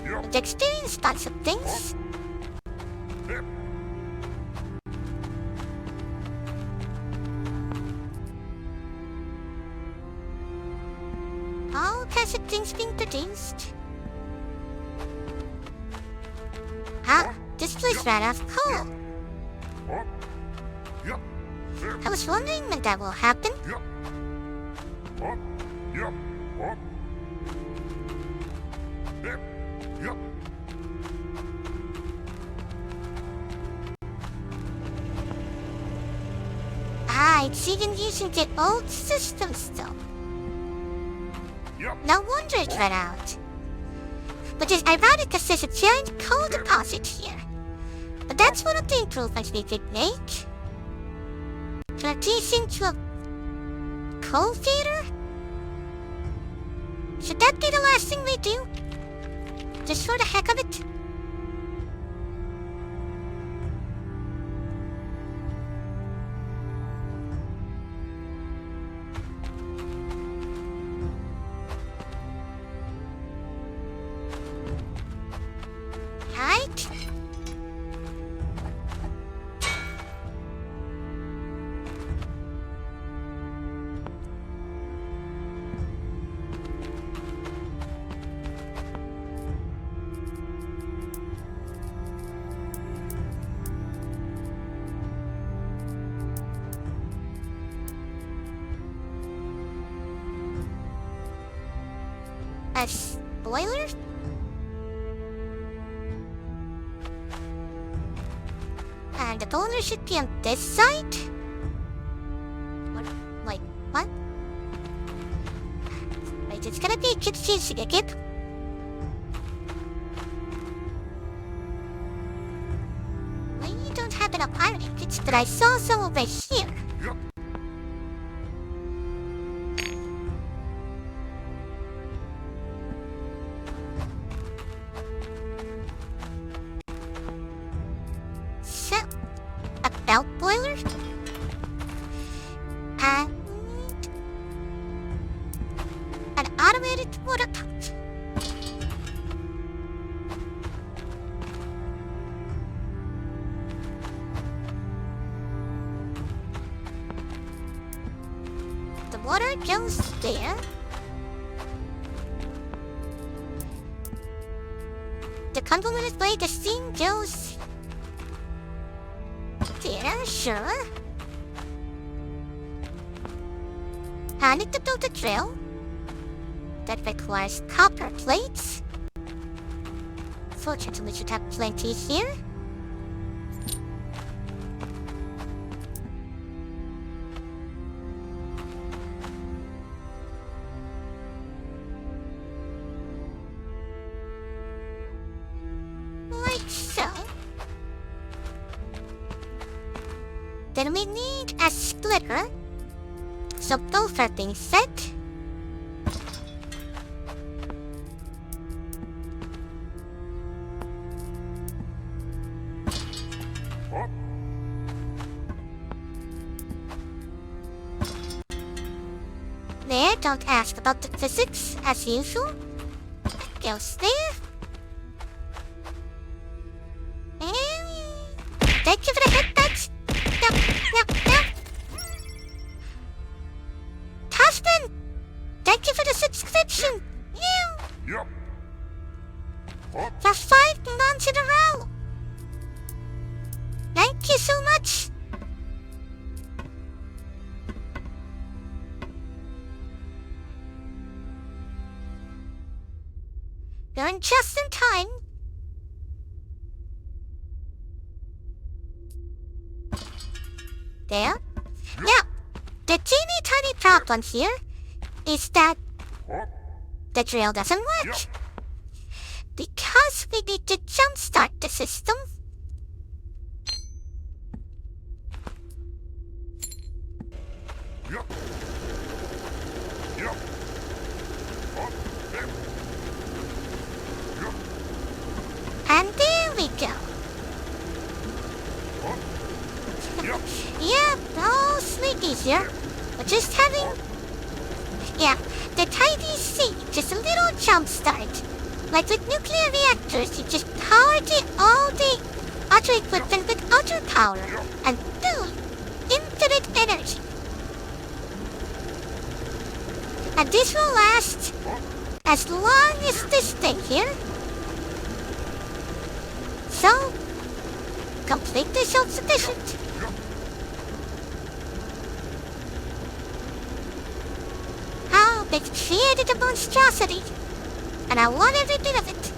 We've experienced lots of things. All kinds of things being produced. Ah, this place ran out of coal. I was wondering when that will happen. Ah, it's even using the old system still. No wonder it ran out. Which is ironic because there's a giant coal deposit here. But that's one of the improvements we could make. Turn these into a coal feeder? Should that be the last thing we do? Just for the heck of it? Right? A spoiler? And the boulder should be on this side? What? Like, what? Wait, it's gonna be confusing again. Well, you don't have enough iron ingots, but I saw some over here. So, a belt boiler? And an automated water pump. The water goes there. The convoluted way the steam goes there, sure. I need to build a drill that requires copper plates. Fortunately, we should have plenty here. Like so. Then we need a splitter. So both are being set. There, don't ask about the physics, as usual. Goes there. And thank you for the headbutt. No. Husband! Thank you for the subscription! Yep. For 5 months in a row! Thank you so much! You're just in time. There. Now, the teeny tiny problem here is that the drill doesn't work. Because we need to jumpstart the system. And there we go. Yeah, all slightly easier. But just having... Yeah, the tiny C, just a little jump start. Like with nuclear reactors, you just power all the other equipment with other power. And boom! Infinite energy. And this will last as long as this thing here. So, completely self-sufficient. Oh, they've created a monstrosity. And I want every bit of it.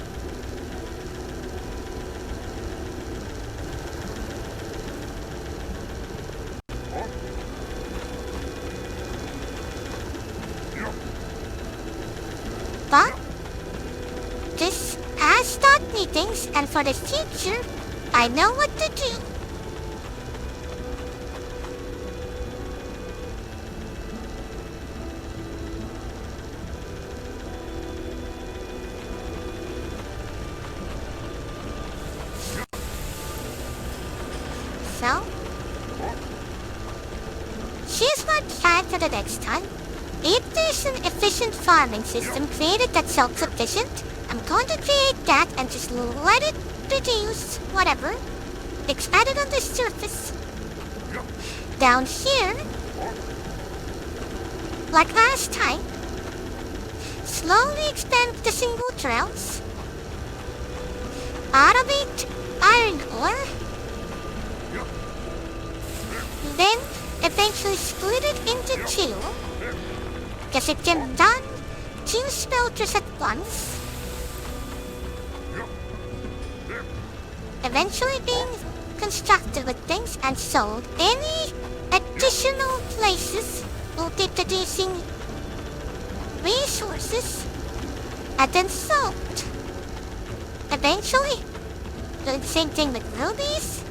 But, just as thought meetings and for the future, I know what to do. So, here's my plan for the next time. If there's an efficient farming system created that's self-sufficient, I'm going to create that and just let it produce whatever. Expand it on the surface. Down here, like last time, slowly expand the single trails. Automate iron ore. Then eventually split it into two. Because it can run two smelters at once. Eventually being constructed with things and sold. Any additional places will be producing resources and then sold. Eventually, do the same thing with rubies.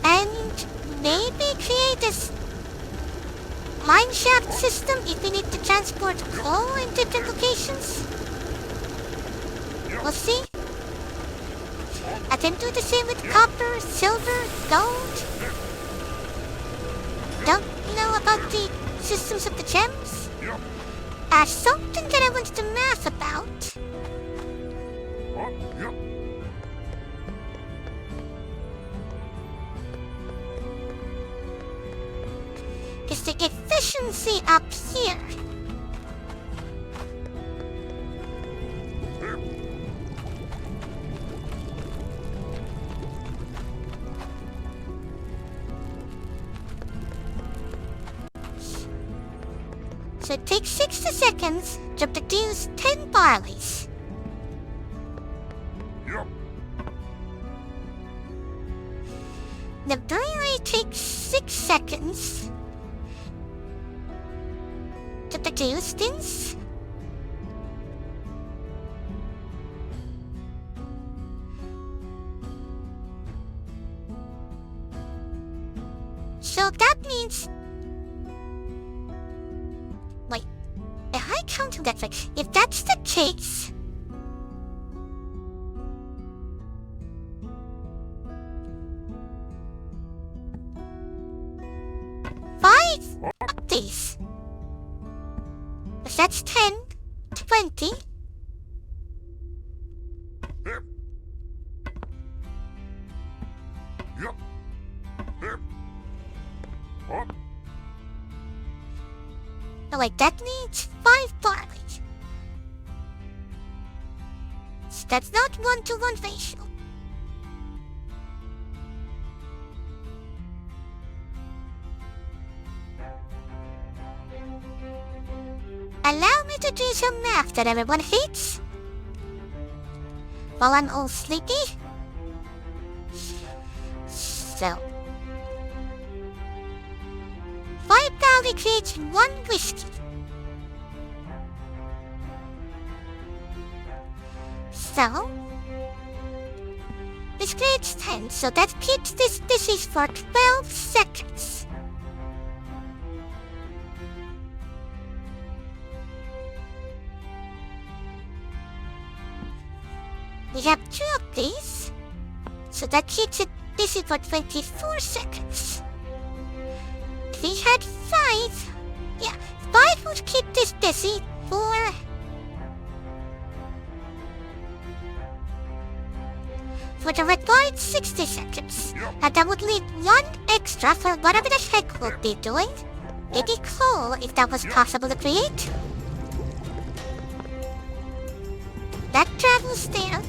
And maybe create this mineshaft system if we need to transport coal in different locations. We'll see. I can do the same with copper, silver, gold. Don't know about the systems of the gems. Something that I wanted to math about. Is the efficiency up here. So it takes 60 seconds to produce 10 barleys. The barley takes 6 seconds to produce this. So that means... Wait, am I counting that right? If that's the case... of these. If that's 10, 20. No, wait, that needs 5 barley. So that's not 1-to-1 ratio. allow me to do some math that everyone hates. While I'm all sleepy. So. 5 barley creates 1 whiskey. So. This creates 10, so that keeps this disease for 12 seconds. We have 2 of these, so that keeps it busy for 24 seconds. If we had 5, yeah, 5 would keep this busy for the required 60 seconds, and that would leave 1 extra for whatever the heck we'll be doing. It'd be cool if that was possible to create. That travels there.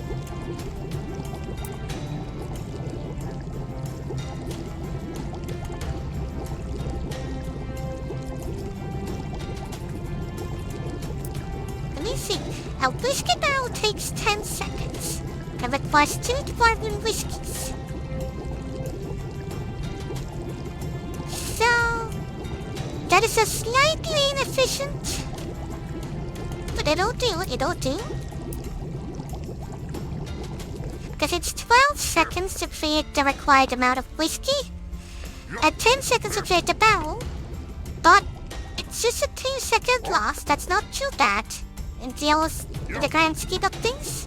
Let me see. A whiskey barrel takes 10 seconds. And requires 2 dwarven whiskeys. So, that is a slightly inefficient, but it'll do. Because it's 12 seconds to create the required amount of whiskey, and 10 seconds to create the barrel, but it's just a 2-second loss. That's not too bad in the grand scheme of things.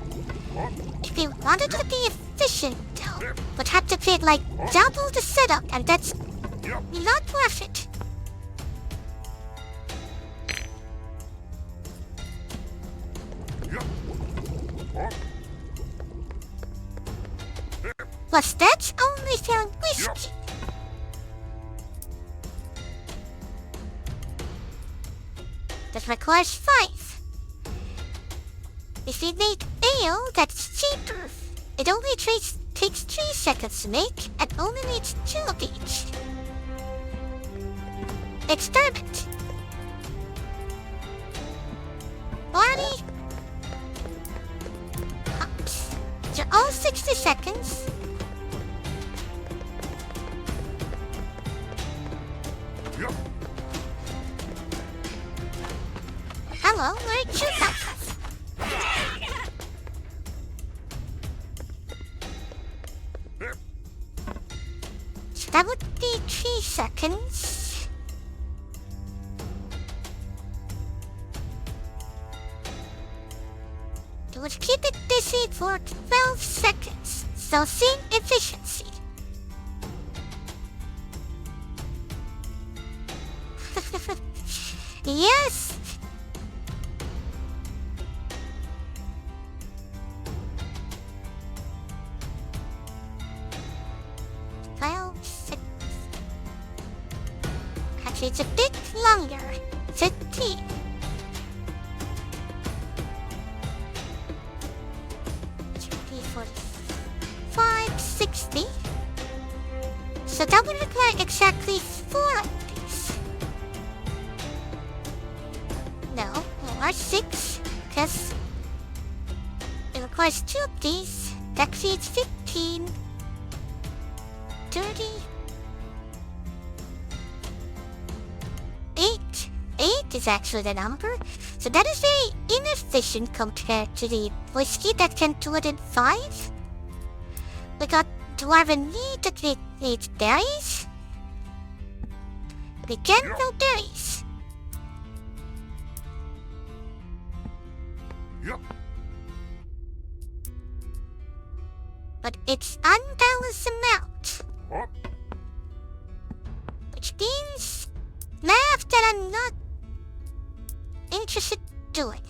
If you wanted to be efficient, though, would have to create like double the setup, and that's not worth it. Plus, that's only for whiskey. That requires 5. If we make ale, that's cheaper. It only takes 3 seconds to make, and only needs 2 of each. Experiment. Barley. Hops. They're all 60 seconds. Hello, where'd you come from? So that would be 3 seconds. It would keep it busy for 12 seconds. So same efficiency. Yes! Actually, it's a bit longer. 15. For 5, 60. So that would require exactly 4 of these. No, more 6, because it requires 2 of these. That creates 15, 30, 8 is actually the number. So that is very inefficient compared to the whiskey that can do it in 5. We got dwarven meat that needs berries. We can grow berries. But it's unbalanced amount. Which means math that I'm not interested in doing.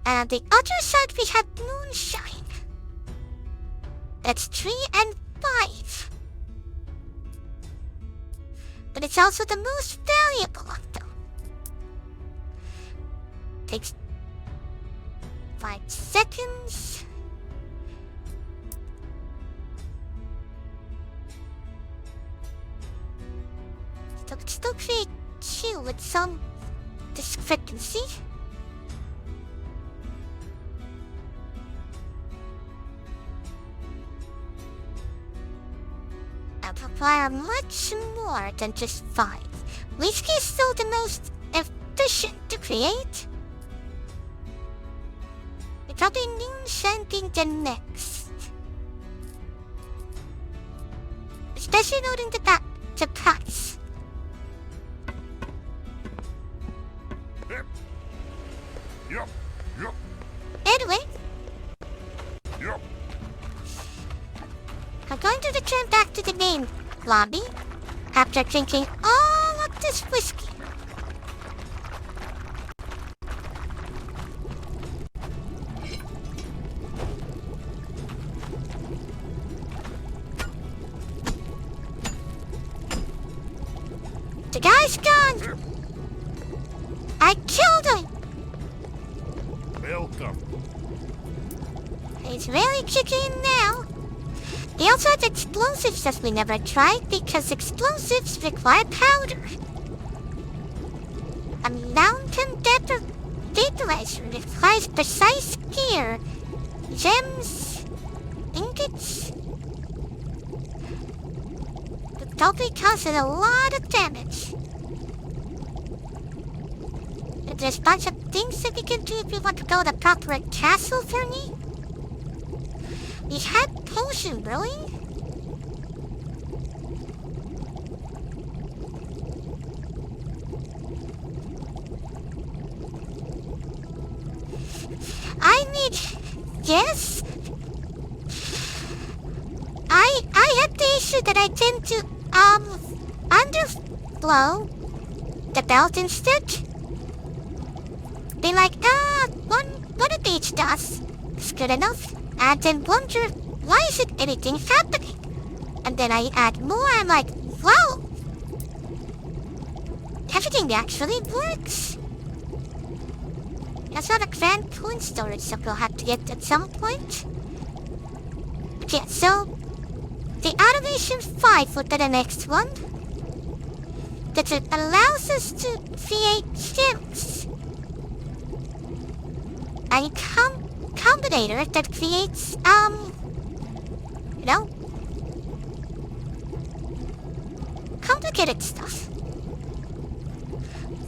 And on the other side we have moonshine. That's 3 and 5. But it's also the most valuable of them. Takes 5 seconds. Still create 2 with some discrepancy. I require much more than just 5. Whiskey is still the most efficient to create. We probably need something the next. Especially noting the price. Yup. Anyway, Yup. I'm going to return back to the main lobby after drinking all of this whiskey. The guy's gone! I killed him! Welcome. He's really kicking now. They also have explosives that we never tried because explosives require powder. A mountain vaporizer requires precise gear, gems, ingots. But probably causes a lot of damage. And there's a bunch of things that we can do if we want to go to the proper castle journey. We had potion brewing. I need... Yes? I had the issue that I tend to, underflow the belt instead. Be like, one of each does. It's good enough. And then wonder, why isn't anything happening? And then I add more, I'm like, wow! Everything actually works. That's not a grand coin storage that we'll have to get at some point. Okay, so the Automation 5 will be the next one. That it allows us to create gems. And combinator that creates, complicated stuff.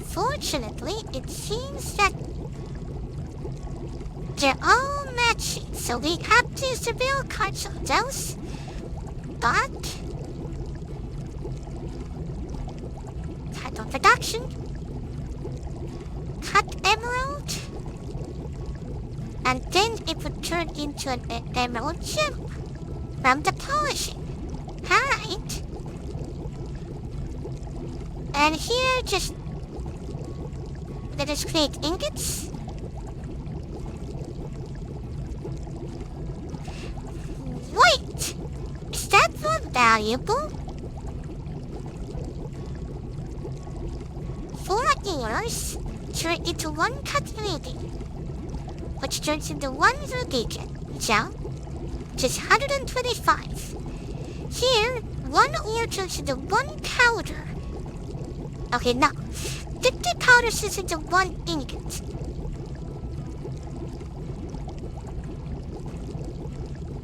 Fortunately, it seems that they're all matching, so we have to use the real cards on those. But cut on production, cut emerald, and then it would turn into an emerald gem from the polishing. Alright. And here just let us create ingots. Wait! Is that more valuable? 4 ears turn into 1 cut ruby, which turns into 1 ruby gem, which is 125. Here, 1 ear turns into 1 powder. Okay, now, 50 powder turns into 1 ingot.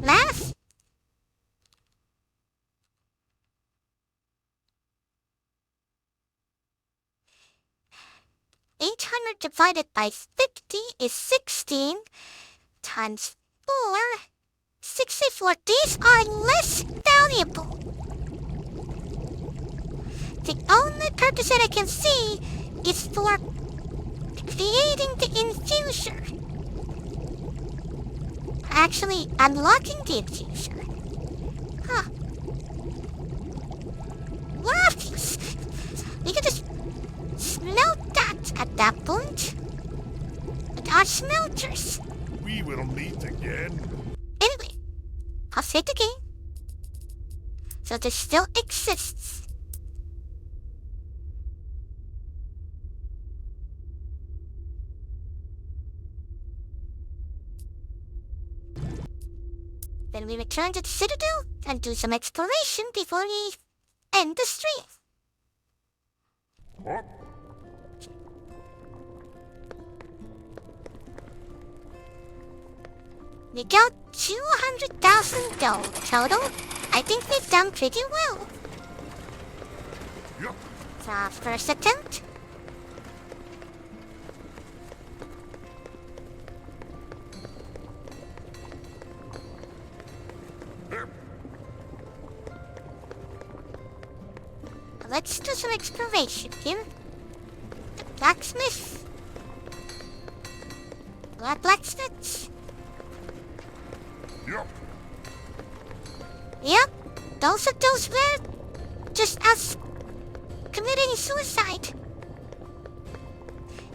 Math? 800 divided by 50 is 16 times 4, 64. These are less valuable. The only purpose that I can see is for creating the infuser. Actually, unlocking the infuser. Huh. Waffles! We could just smelt that at that point. With our smelters. We will meet again. Anyway, I'll save the game. So this still exists. Then we return to the Citadel and do some exploration before we end the stream. What? We got 200,000 gold total. I think we've done pretty well. Yup. For our first attempt. Let's do some exploration here. The blacksmith. Blacksmiths. Yup. Yep, those were just us committing suicide.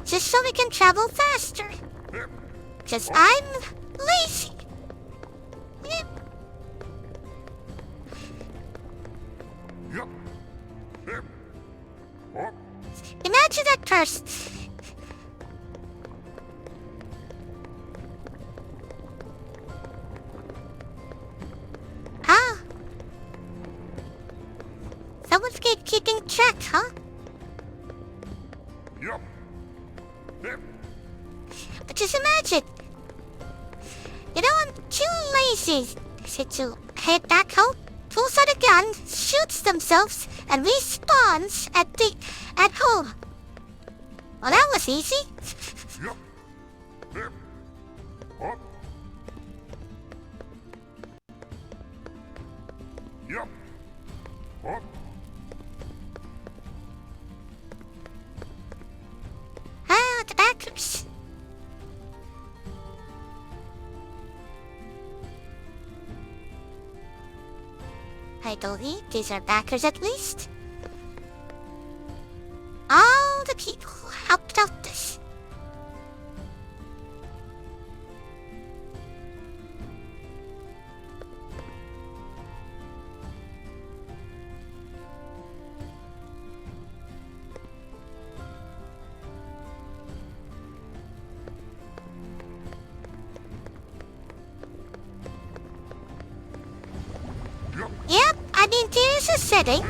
Just so we can travel faster. Yep. Cause I'm lazy. Yep. Yup. Yep. Oh. Imagine that person. Ah. Someone's keeping track, huh? Yup. Yep. But just imagine. You know, I'm too lazy to head back home. Pulls out a gun, shoots themselves, and respawns at home. Well, that was easy. Yup. Yep. Oh. Yup. Oh. Ah, the backers. I believe these are backers at least. All the people who helped out this. Yep, I mean there is a setting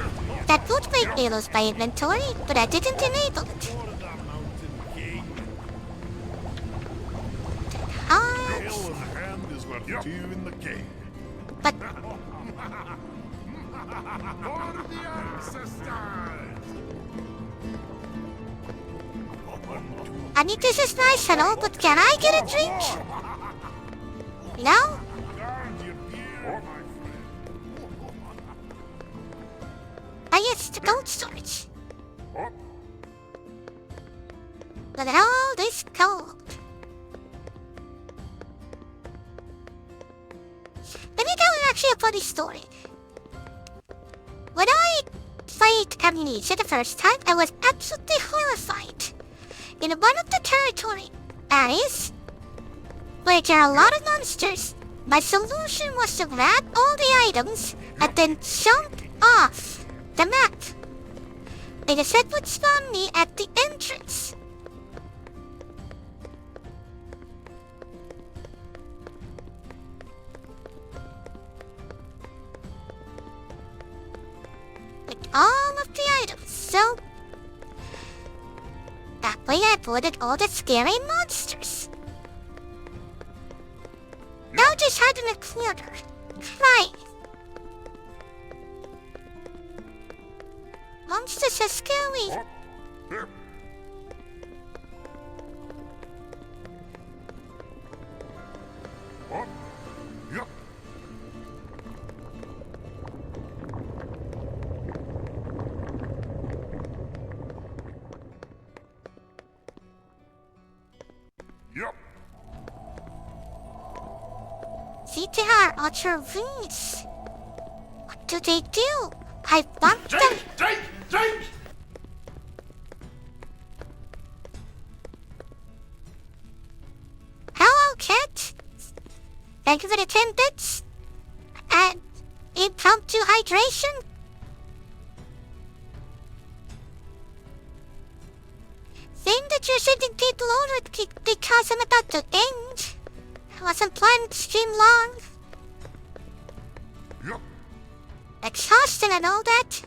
that would make me lose my inventory, but I didn't enable it. Go to the mountain king. Ah, Hill in the hand is worth two in the king. but For the ancestors! I mean this is nice and all, but can I get a drink? No? Guard your beer, my friend. Ah yes, the gold storage. Oh. Look at all this gold. Let me tell you actually a funny story. When I played Amnesia the first time, I was absolutely horrified. In one of the territory areas, where there are a lot of monsters, my solution was to grab all the items and then jump off the map. Because that would spawn me at the entrance. With all of the items, so that way I avoided all the scary monsters. Now just hide in a corner, crying. Monsters are scary. Oh. Yep. Oh. Yup. Yup. See, they are ultra runes. What do they do? I want them. Drink! Hello, cat. Thank you for the 10 bits. And impromptu hydration. Saying that you're sending people over because I'm about to end. I wasn't planning to stream long. Yup. Exhausting and all that.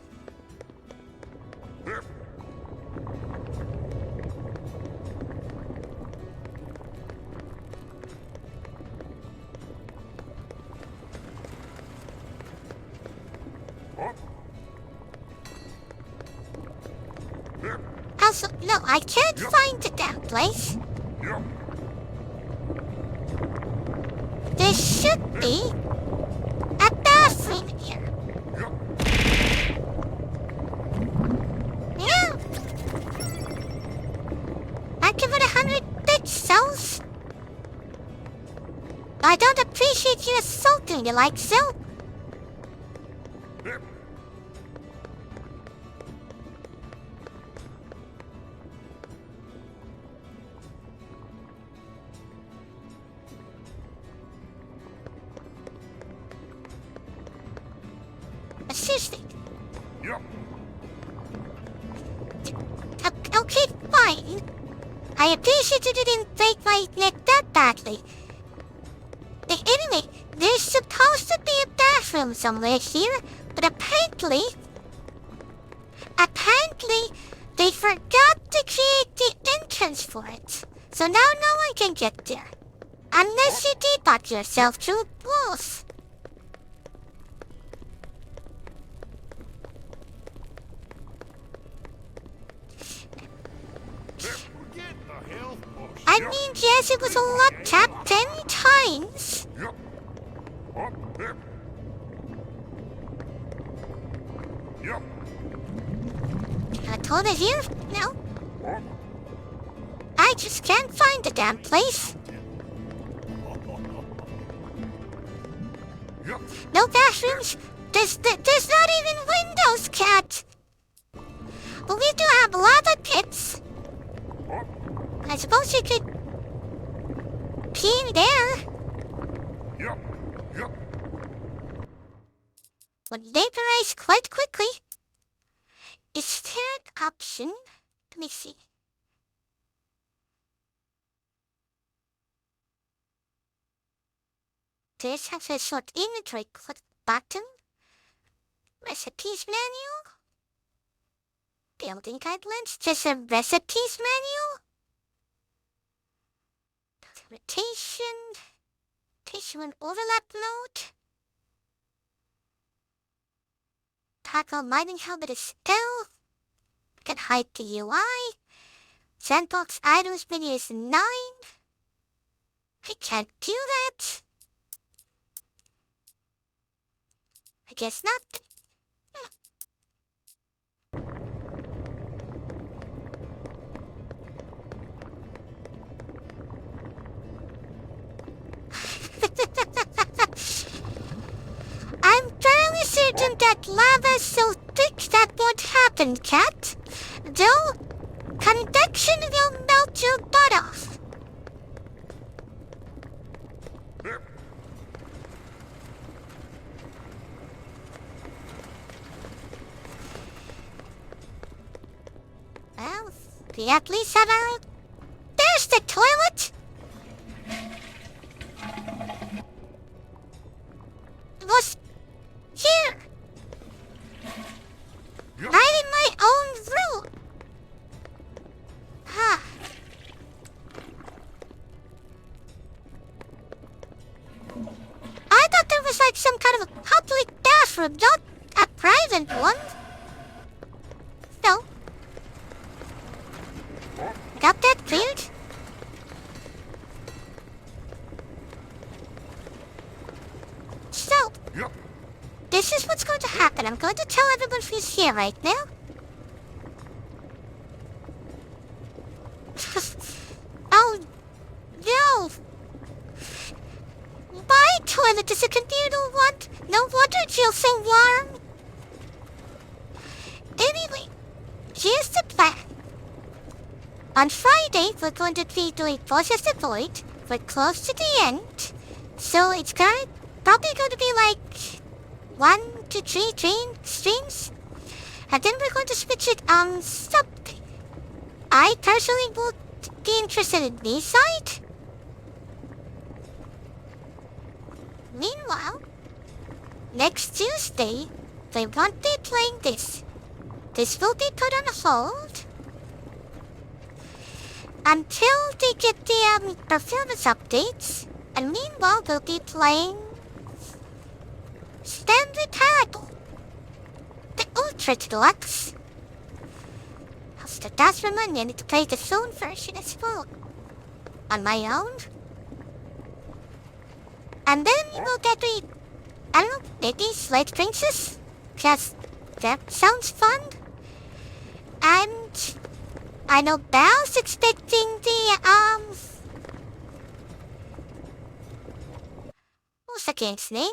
Yep. Also, no, I can't find the damn place. There should be a bathroom here. Yeah. Thank you for the 100 bit cells. I don't appreciate you assaulting me like so. Seriously. Okay, fine. I appreciate you didn't break my neck that badly. Anyway, there's supposed to be a bathroom somewhere here, but apparently, they forgot to create the entrance for it. So now no one can get there. Unless you debug yourself through walls. I mean, yes, it was a lot tapped 10 times. Can I told it here? No. I just can't find the damn place. No bathrooms. There's not even windows, cat. But we do have lava pits. I suppose you could pee there. Would vaporize quite quickly. Is there an option? Let me see. This has a short inventory. Click button. Recipes menu. Building guidelines. Just a recipes menu. Rotation and overlap mode. Toggle mining helmet is L. Can hide the UI. Sandbox items menu is 9. I can't do that. I guess not. I'm fairly certain that lava's so thick that won't happen, cat. Though, convection will melt your butt off. Well, we at least have our... There's the toilet! It was... here! Right in my own room! Ah. I thought there was like some kind of a public bathroom, not a private one. No. Got that cleared? So, this is what's going to happen. I'm going to tell everyone who's here right now. Oh, no. My toilet is a communal one. No wonder it feels so warm. Anyway, here's the plan. On Friday, we're going to be doing Process the Void. We're close to the end. So it's probably going to be like 1 to 3 streams. And then we're going to switch it on something. I personally would be interested in this side. Meanwhile, next Tuesday, they won't be playing this. This will be put on hold until they get the performance updates. And meanwhile, we'll be playing Standard Paddle, the Ultra Deluxe. So that's remind me I need to play the phone version as well. On my own. And then we'll get the, I don't know, maybe Slate Princess? Because that sounds fun. And I know Belle's expecting the, what's the game's name?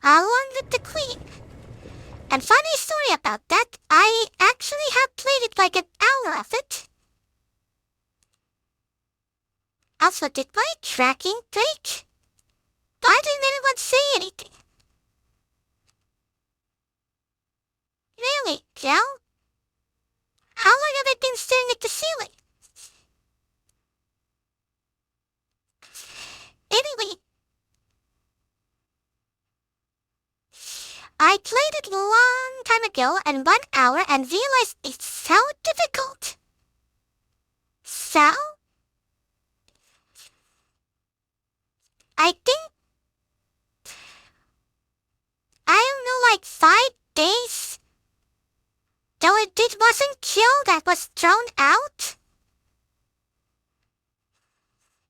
Along with the Queen. And funny story about that, I actually have played it like an hour of it. Also, did my tracking break? Why didn't anyone say anything? Really, Joe? How long have I been staring at the ceiling? Anyway, I played it a long time ago and 1 hour and realized it's so difficult. So, I think, I don't know, like 5 days. Though it wasn't killed, that was thrown out.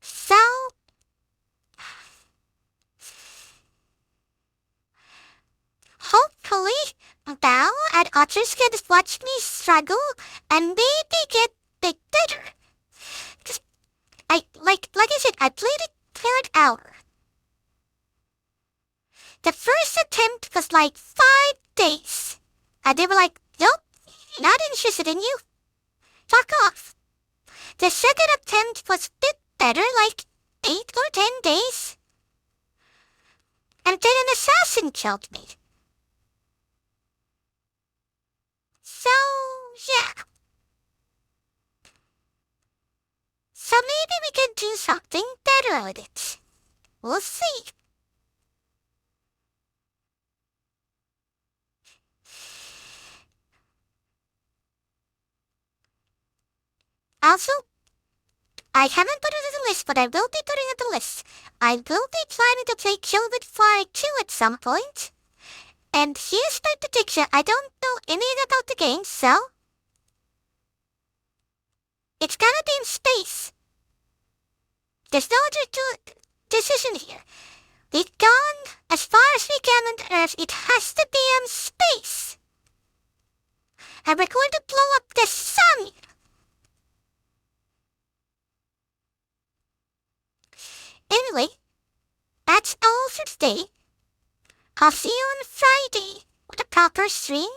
So, hopefully, Bao and others can watch me struggle and maybe get bit better. Like I said, I played it for an hour. The first attempt was like 5 days. And they were like, nope, not interested in you. Fuck off. The second attempt was a bit better, like 8 or 10 days. And then an assassin killed me. So, yeah. So maybe we can do something better with it. We'll see. Also, I haven't put it on the list, but I will be putting it on the list. I will be planning to play Kill with Fire 2 at some point. And here's my prediction. I don't know anything about the game, so it's gonna be in space. There's no other decision here. We've gone as far as we can on Earth. It has to be in space. And we're going to blow up the sun. Anyway, that's all for today. I'll see you on Friday with a proper stream.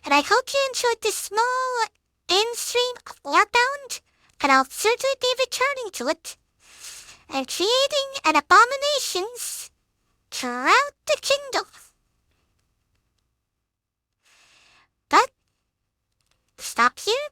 And I hope you enjoyed this small in-stream of Orebound, and I'll certainly be returning to it and creating an abominations throughout the kingdom. But stop here